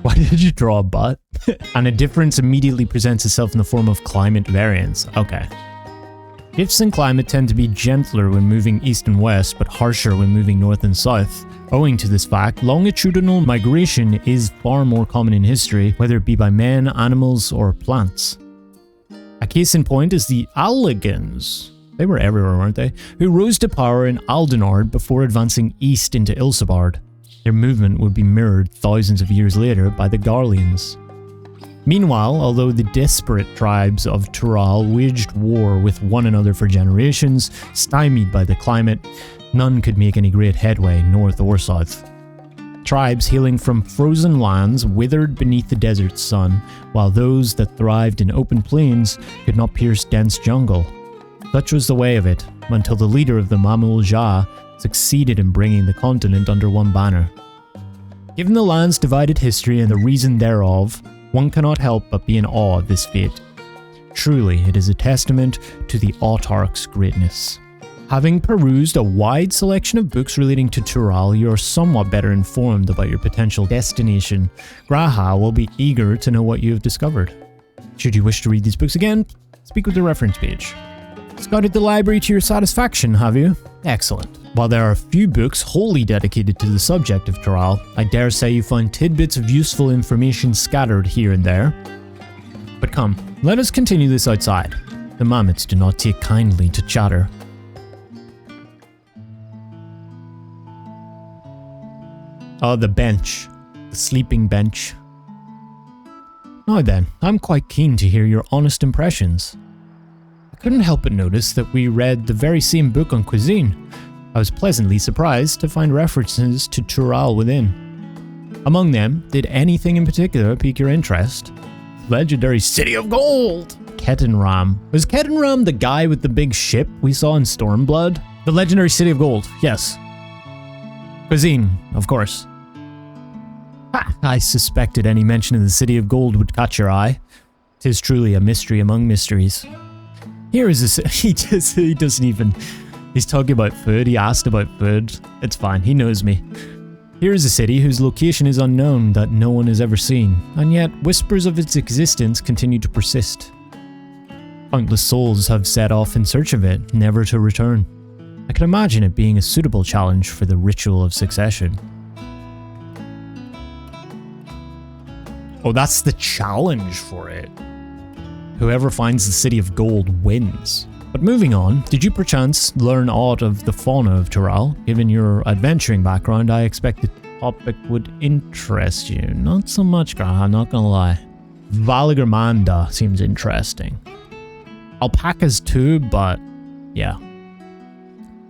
Why did you draw a butt? And a difference immediately presents itself in the form of climate variance. Okay. Shifts in climate tend to be gentler when moving east and west, but harsher when moving north and south. Owing to this fact, longitudinal migration is far more common in history, whether it be by men, animals, or plants. A case in point is the Alligans. They were everywhere, weren't they? Who rose to power in Aldenard before advancing east into Ilsabard. Their movement would be mirrored thousands of years later by the Garleans. Meanwhile, although the disparate tribes of Turali waged war with one another for generations, stymied by the climate, none could make any great headway north or south. Tribes hailing from frozen lands withered beneath the desert sun, while those that thrived in open plains could not pierce dense jungle. Such was the way of it, until the leader of the Mamul Ja succeeded in bringing the continent under one banner. Given the land's divided history and the reason thereof, one cannot help but be in awe of this fate. truly, it is a testament to the Autarch's greatness. Having perused a wide selection of books relating to Turali, you are somewhat better informed about your potential destination. Graha will be eager to know what you have discovered. Should you wish to read these books again, speak with the reference page. Scouted the library to your satisfaction, have you? Excellent. While there are a few books wholly dedicated to the subject of Turali, I dare say you find tidbits of useful information scattered here and there. But come, let us continue this outside. The mammoths do not take kindly to chatter. Oh, the bench. The sleeping bench. Now then, I'm quite keen to hear your honest impressions. I couldn't help but notice that we read the very same book on cuisine. I was pleasantly surprised to find references to Turali within. Among them, did anything in particular pique your interest? Legendary City of Gold! Ketenram. Was Ketenram the guy with the big ship we saw in Stormblood? The legendary City of Gold, yes. Cuisine, of course. Ha! I suspected any mention of the City of Gold would catch your eye. 'Tis truly a mystery among mysteries. Here is a... he doesn't even... He's talking about food, he asked about food. It's fine, he knows me. Here is a city whose location is unknown, that no one has ever seen, and yet whispers of its existence continue to persist. Countless souls have set off in search of it, never to return. I can imagine it being a suitable challenge for the ritual of succession. Oh, that's the challenge for it. Whoever finds the City of Gold wins. But moving on, did you perchance learn aught of the fauna of Turali? Given your adventuring background, I expect the topic would interest you. Not so much, Graha, I'm not gonna lie. Valagarmanda seems interesting. Alpacas too, but yeah.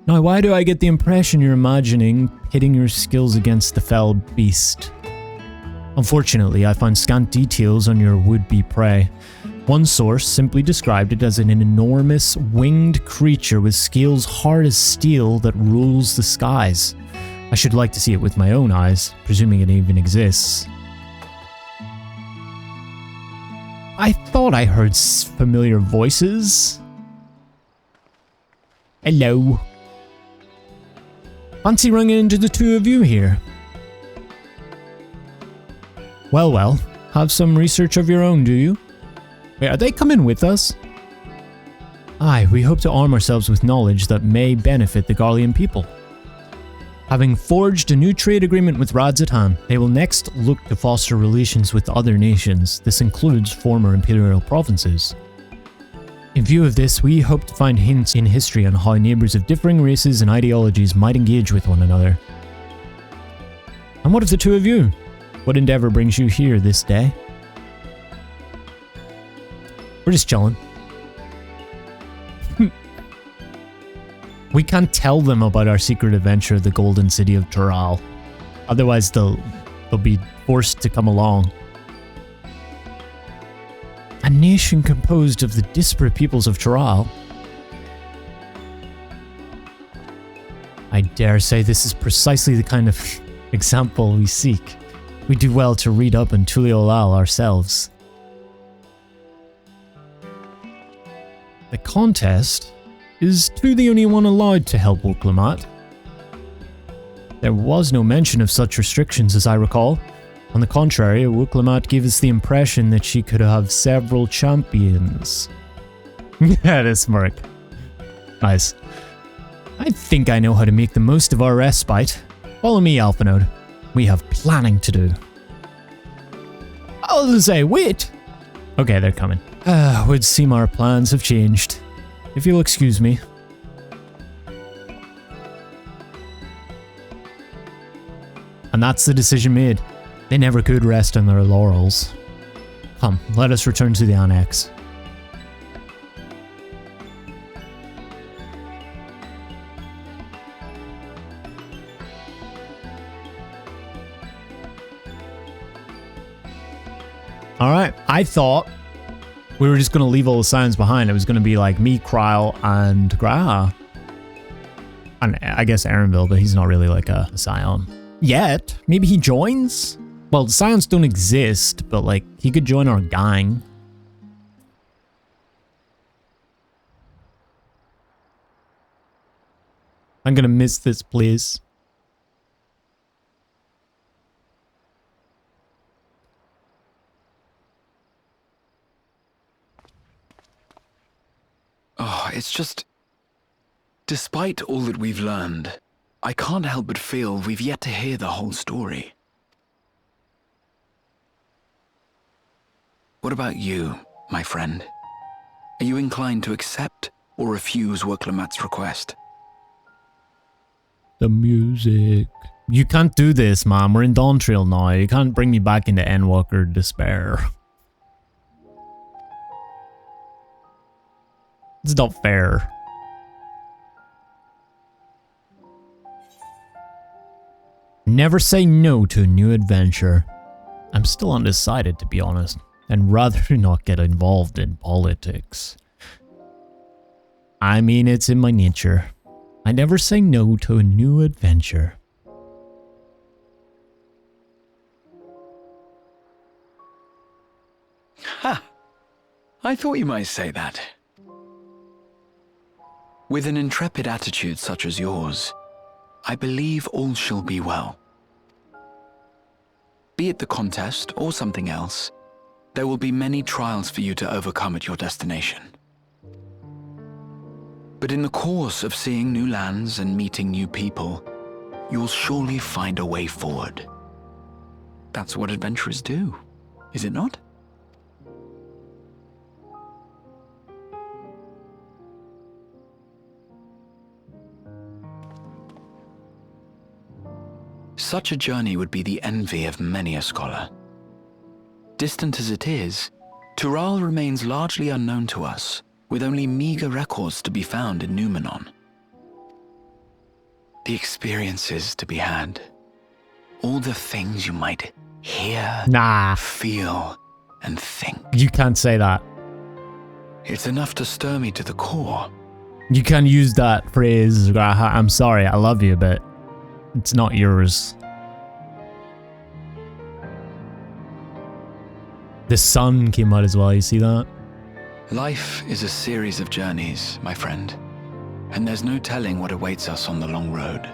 Now, why do I get the impression you're imagining pitting your skills against the fell beast? Unfortunately, I find scant details on your would-be prey. One source simply described it as an enormous winged creature with scales hard as steel that rules the skies. I should like to see it with my own eyes, presuming it even exists. I thought I heard familiar voices. Hello. Fancy running into the two of you here? Well, have some research of your own, do you? Wait, are they coming with us? Aye, we hope to arm ourselves with knowledge that may benefit the Garlean people. Having forged a new trade agreement with Radzatan, they will next look to foster relations with other nations. This includes former imperial provinces. In view of this, we hope to find hints in history on how neighbours of differing races and ideologies might engage with one another. And what of the two of you? What endeavour brings you here this day? We're just chilling. We can't tell them about our secret adventure, the Golden City of Turali. Otherwise, they'll be forced to come along. A nation composed of the disparate peoples of Turali. I dare say this is precisely the kind of example we seek. We do well to read up on Tuliolal ourselves. The contest is to the only one allowed to help Wuk Lamat. There was no mention of such restrictions as I recall. On the contrary, Wuk Lamat gave us the impression that she could have several champions. Yeah, this smirk. Nice. I think I know how to make the most of our respite. Follow me, Alphanode. We have planning to do. I'll say, wait! Okay, they're coming. Would seem our plans have changed. If you'll excuse me. And that's the decision made. They never could rest on their laurels. Come, let us return to the Annex. Alright, I thought we were just going to leave all the Scions behind. It was going to be like me, Kryle, and Graha. And I guess Aaronville, but he's not really like a Scion. Yet. Maybe he joins? Well, the Scions don't exist, but like, he could join our gang. I'm gonna miss this place. Oh, it's just... Despite all that we've learned, I can't help but feel we've yet to hear the whole story. What about you, my friend? Are you inclined to accept or refuse Wuk Lamat's request? The music. You can't do this, man. We're in Dawntrail now. You can't bring me back into Endwalker despair. It's not fair. Never say no to a new adventure. I'm still undecided, to be honest, and rather not get involved in politics. I mean, it's in my nature. I never say no to a new adventure. Ha! I thought you might say that. With an intrepid attitude such as yours, I believe all shall be well. Be it the contest or something else, there will be many trials for you to overcome at your destination. But in the course of seeing new lands and meeting new people, you'll surely find a way forward. That's what adventurers do, is it not? Such a journey would be the envy of many a scholar. Distant as it is, Turali remains largely unknown to us, with only meager records to be found in Numenon. The experiences to be had, all the things you might hear, feel, and think. You can't say that. It's enough to stir me to the core. You can use that phrase, I'm sorry, I love you, but it's not yours. The sun came out as well, you see that? Life is a series of journeys, my friend, and there's no telling what awaits us on the long road.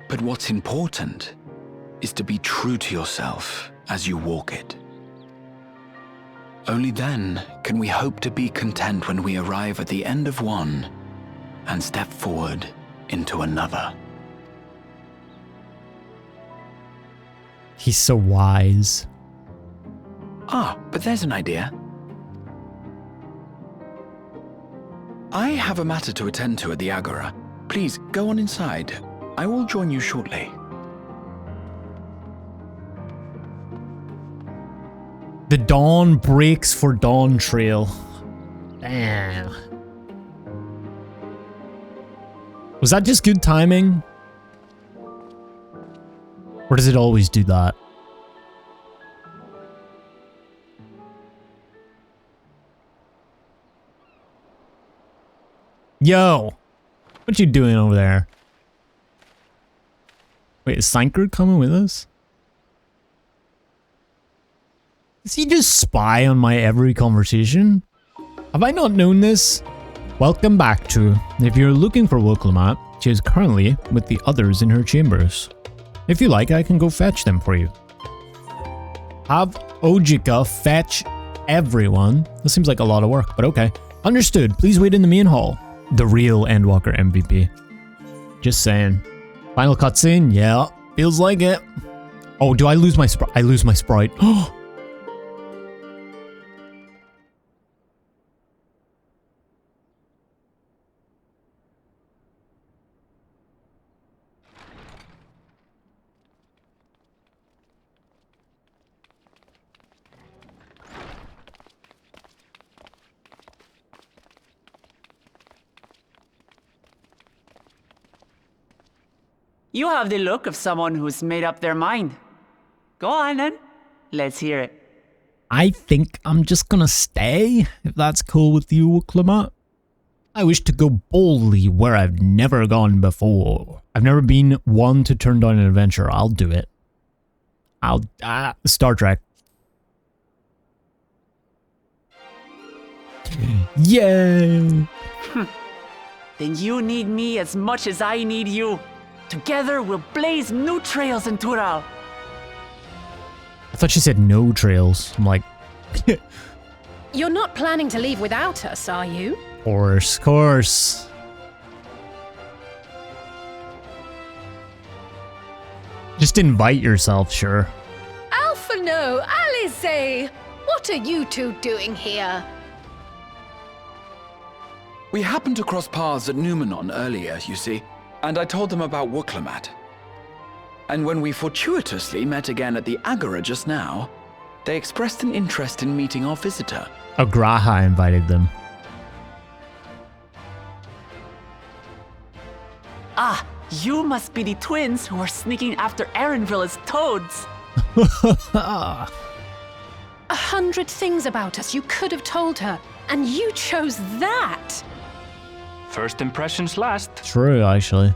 But what's important is to be true to yourself as you walk it. Only then can we hope to be content when we arrive at the end of one and step forward into another. He's so wise. Ah, but there's an idea. I have a matter to attend to at the Agora. Please, go on inside. I will join you shortly. The dawn breaks for Dawntrail. Damn. Was that just good timing? Or does it always do that? Yo! What you doing over there? Wait, is Sanker coming with us? Does he just spy on my every conversation? Have I not known this? Welcome back to... If you're looking for Wuk Lamat, she is currently with the others in her chambers. If you like, I can go fetch them for you. Have Ojika fetch everyone. This seems like a lot of work, but okay. Understood. Please wait in the main hall. The real Endwalker MVP. Just saying. Final cutscene? Yeah. Feels like it. Oh, do I lose my sprite? I lose my sprite. Oh! You have the look of someone who's made up their mind. Go on then. Let's hear it. I think I'm just gonna stay, if that's cool with you, Wuk Lamat. I wish to go boldly where I've never gone before. I've never been one to turn down an adventure. I'll do it. Star Trek. Yay! Then you need me as much as I need you. Together, we'll blaze new trails in Tural. I thought she said no trails. I'm like, You're not planning to leave without us, are you? course. Just invite yourself, sure. Alpha Alisaie! What are you two doing here? We happened to cross paths at Numenon earlier, you see, and I told them about Wuk Lamat. And when we fortuitously met again at the Agora just now, they expressed an interest in meeting our visitor. Graha invited them. Ah, you must be the twins who are sneaking after Erenville as toads. 100 things about us you could have told her, and you chose that. First impressions last. True, actually.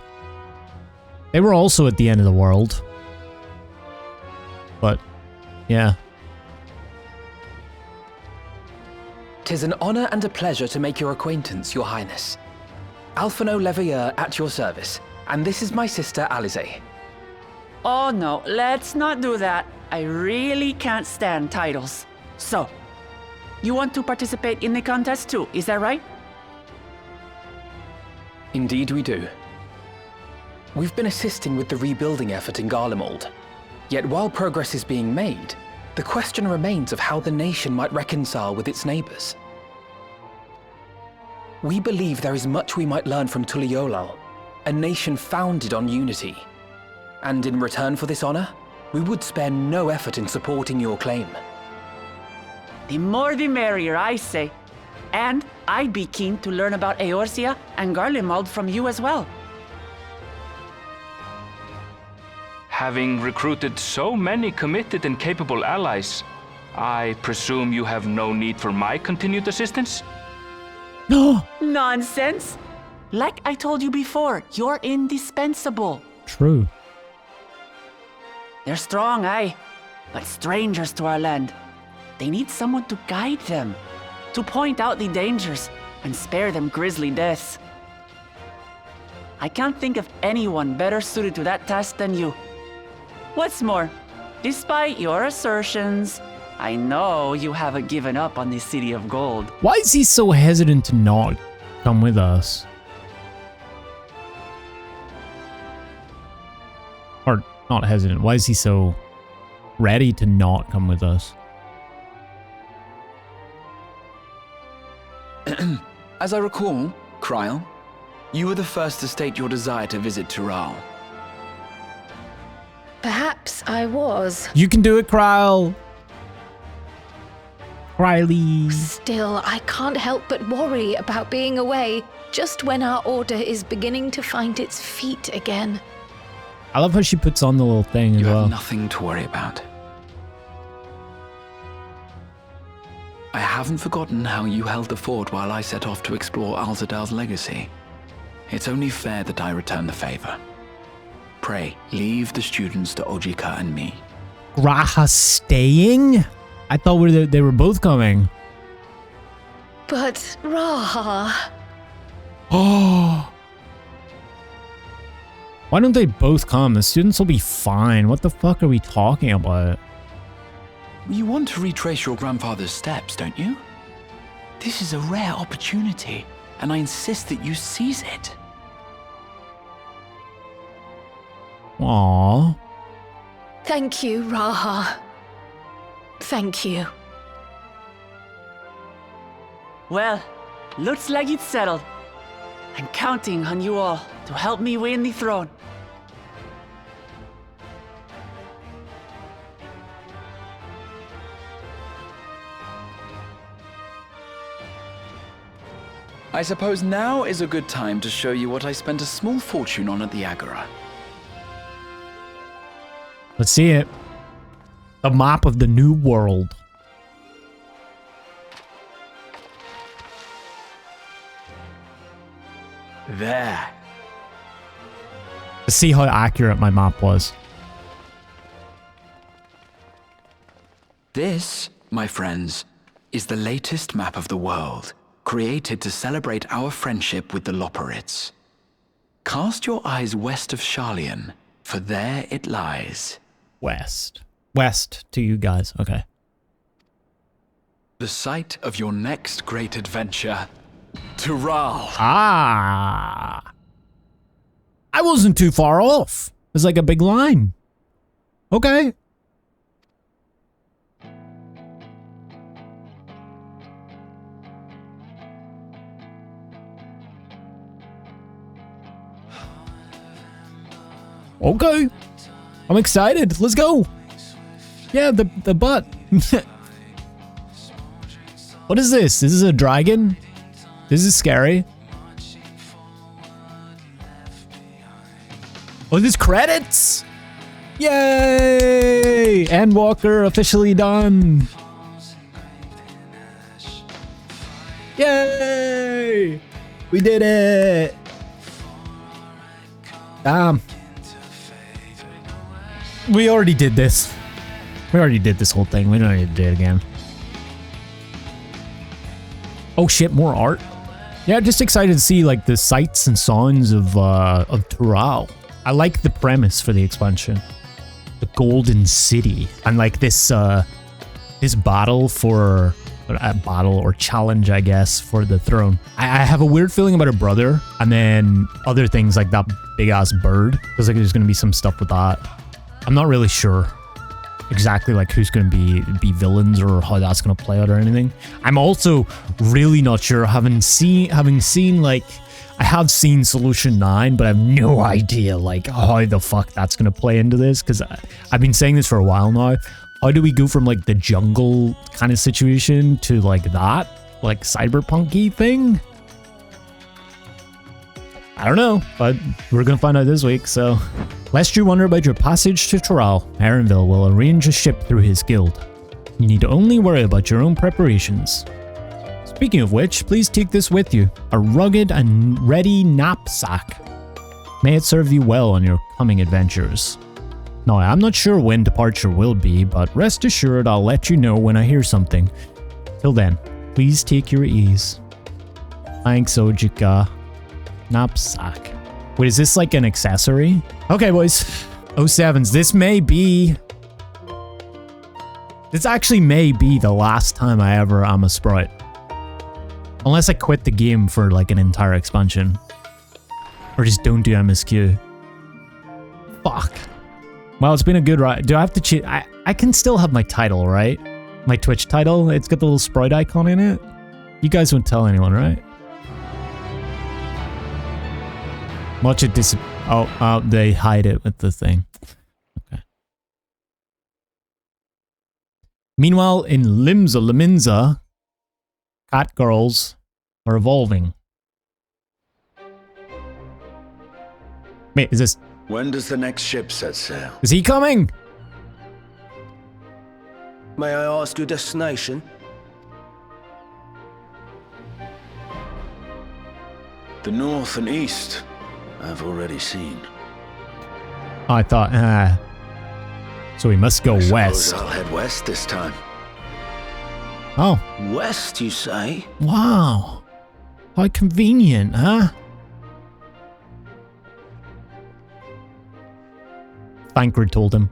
They were also at the end of the world. But, yeah. 'Tis an honor and a pleasure to make your acquaintance, Your Highness. Alphino Leveilleur at your service, and this is my sister Alisaie. Oh no, let's not do that. I really can't stand titles. So, you want to participate in the contest too, is that right? Indeed we do. We've been assisting with the rebuilding effort in Garlemald. Yet while progress is being made, the question remains of how the nation might reconcile with its neighbors. We believe there is much we might learn from Tuliolal, a nation founded on unity. And in return for this honor, we would spare no effort in supporting your claim. The more the merrier, I say. And I'd be keen to learn about Eorzea and Garlemald from you as well. Having recruited so many committed and capable allies, I presume you have no need for my continued assistance? No. Nonsense! Like I told you before, you're indispensable. True. They're strong, aye, but strangers to our land. They need someone to guide them, to point out the dangers and spare them grisly deaths. I can't think of anyone better suited to that task than you. What's more, despite your assertions, I know you haven't given up on the City of Gold. Why is he so hesitant to not come with us? Or not hesitant, why is he so ready to not come with us? As I recall, Kryl, you were the first to state your desire to visit Tural. Perhaps I was. You can do it, Kryl! Krylie. Still, I can't help but worry about being away just when our order is beginning to find its feet again. I love how she puts on the little thing as You well. have nothing to worry about. I haven't forgotten how you held the fort while I set off to explore Alzadal's legacy. It's only fair that I return the favor. Pray, leave the students to Ojika and me. Graha staying? I thought they were both coming. But Raha... Oh. Why don't they both come? The students will be fine. What the fuck are we talking about? You want to retrace your grandfather's steps, don't you? This is a rare opportunity, and I insist that you seize it. Aww. Thank you, Raha. Thank you. Well, looks like it's settled. I'm counting on you all to help me win the throne. I suppose now is a good time to show you what I spent a small fortune on at the Agora. Let's see it. The map of the new world. There. To see how accurate my map was. This, my friends, is the latest map of the world, created to celebrate our friendship with the Loporrits. Cast your eyes west of Sharlayan, for there it lies. West. West to you guys. Okay. The site of your next great adventure, Turali. Ah. I wasn't too far off. It's like a big line. Okay. Okay. I'm excited. Let's go. Yeah, the butt. What is this? This is a dragon? This is scary. Oh, there's credits! Yay! Endwalker officially done. Yay! We did it! Damn. We already did this. We already did this whole thing. We don't need to do it again. Oh shit, more art? Yeah, just excited to see like the sights and sounds of Turali. I like the premise for the expansion. The Golden City. And like this this battle for a battle or challenge, I guess, for the throne. I have a weird feeling about her brother and then other things like that big ass bird. Feels like there's gonna be some stuff with that. I'm not really sure exactly like who's going to be villains or how that's going to play out or anything. I'm also really not sure, having seen like I have seen Solution 9, but I have no idea like how the fuck that's going to play into this, because I've been saying this for a while now. How do we go from like the jungle kind of situation to like that, like cyberpunky thing? I don't know, but we're gonna find out this week, so. Lest you wonder about your passage to Turali, Aaronville will arrange a ship through his guild. You need to only worry about your own preparations. Speaking of which, please take this with you, a rugged and ready knapsack. May it serve you well on your coming adventures. Now, I'm not sure when departure will be, but rest assured I'll let you know when I hear something. Till then, please take your ease. Thanks, Ojika. Knapsack. Wait, is this like an accessory? Okay, boys. 07s. This actually may be the last time I ever am a sprite. Unless I quit the game for like an entire expansion. Or just don't do MSQ. Fuck. Well, it's been a good ride. Do I have to cheat? I can still have my title, right? My Twitch title. It's got the little sprite icon in it. You guys won't tell anyone, right? Watch it oh, they hide it with the thing. Okay. Meanwhile, in Laminza, cat girls are evolving. Wait, is this... When does the next ship set sail? Is he coming? May I ask your destination? The north and east. I've already seen. Oh, I thought, so we must go west. I'll head west this time. Oh. West, you say? Wow. How convenient, huh? Thancred told him.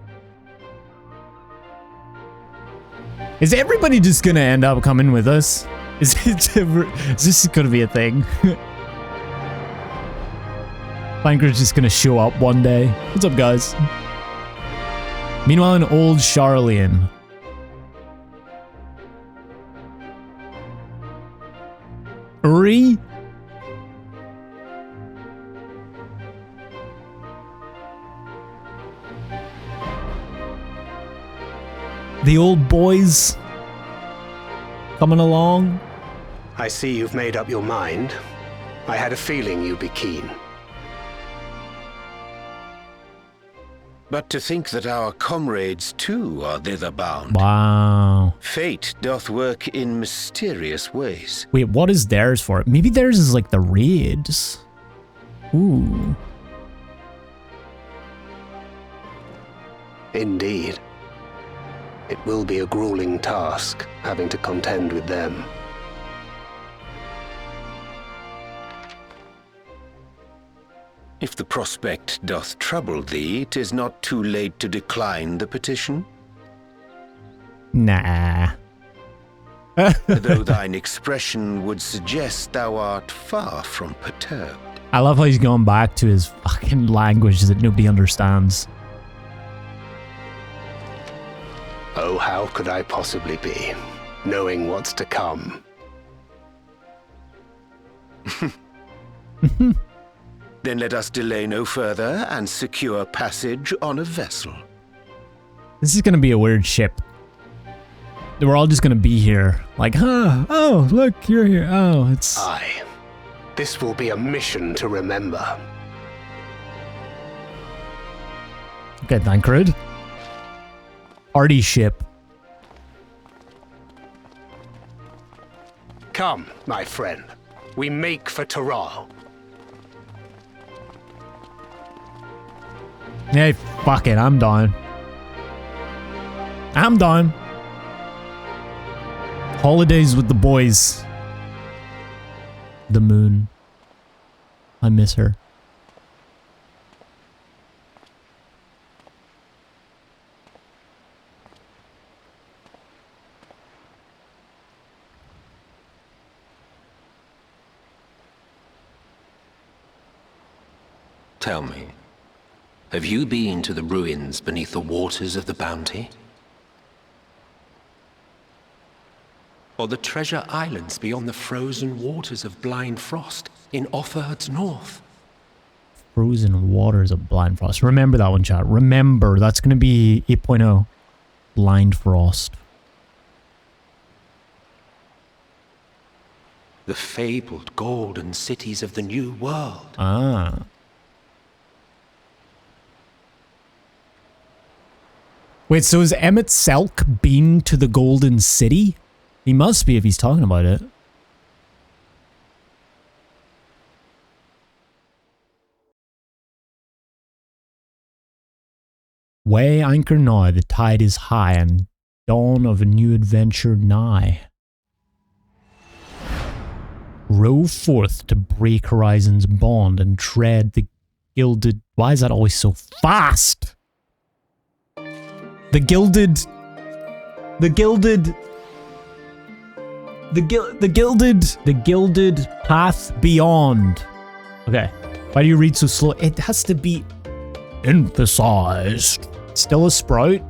Is everybody just gonna end up coming with us? Is this gonna be a thing? Thancred's just gonna show up one day. What's up, guys? Meanwhile, in old Sharlayan. Uri? The old boys coming along. I see you've made up your mind. I had a feeling you'd be keen. But to think that our comrades too are thither bound. Wow. Fate doth work in mysterious ways. Wait, what is theirs for? Maybe theirs is like the raids. Ooh. Indeed. It will be a grueling task, having to contend with them. If the prospect doth trouble thee, 'tis not too late to decline the petition. Nah. Though thine expression would suggest thou art far from perturbed. I love how he's going back to his fucking language that nobody understands. Oh, how could I possibly be, knowing what's to come? Then let us delay no further and secure passage on a vessel. This is gonna be a weird ship. We're all just gonna be here. Like, huh, oh, look, you're here. Oh, it's... Aye. This will be a mission to remember. Okay, Thancred. Party ship. Come, my friend. We make for Turali. Hey, fuck it, I'm done. I'm done. Holidays with the boys. The moon. I miss her. Tell me, have you been to the ruins beneath the waters of the Bounty? Or the treasure islands beyond the frozen waters of Blind Frost in Offerd's north? Frozen waters of Blind Frost. Remember that one, chat. Remember, that's going to be 8.0. Blind Frost. The fabled golden cities of the New World. Ah. Wait, so has Emmett Selk been to the Golden City? He must be if he's talking about it. Weigh anchor now, the tide is high, and dawn of a new adventure nigh. Row forth to break horizon's bond and tread the gilded... Why is that always so fast? The gilded path beyond. Okay. Why do you read so slow? It has to be emphasized. Still a sprout?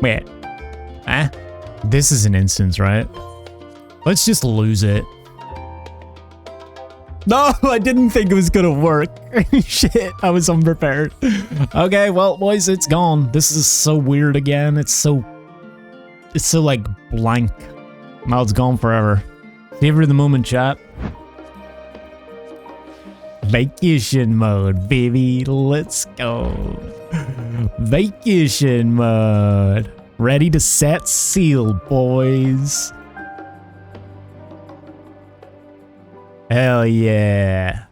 Wait. Eh? This is an instance, right? Let's just lose it. No, I didn't think it was gonna work. Shit, I was unprepared. Okay, well, boys, it's gone. This is so weird again. It's so like blank. Now it's gone forever. Savor of the moment, chat. Vacation mode, baby. Let's go. Vacation mode. Ready to set sail, boys. Hell yeah.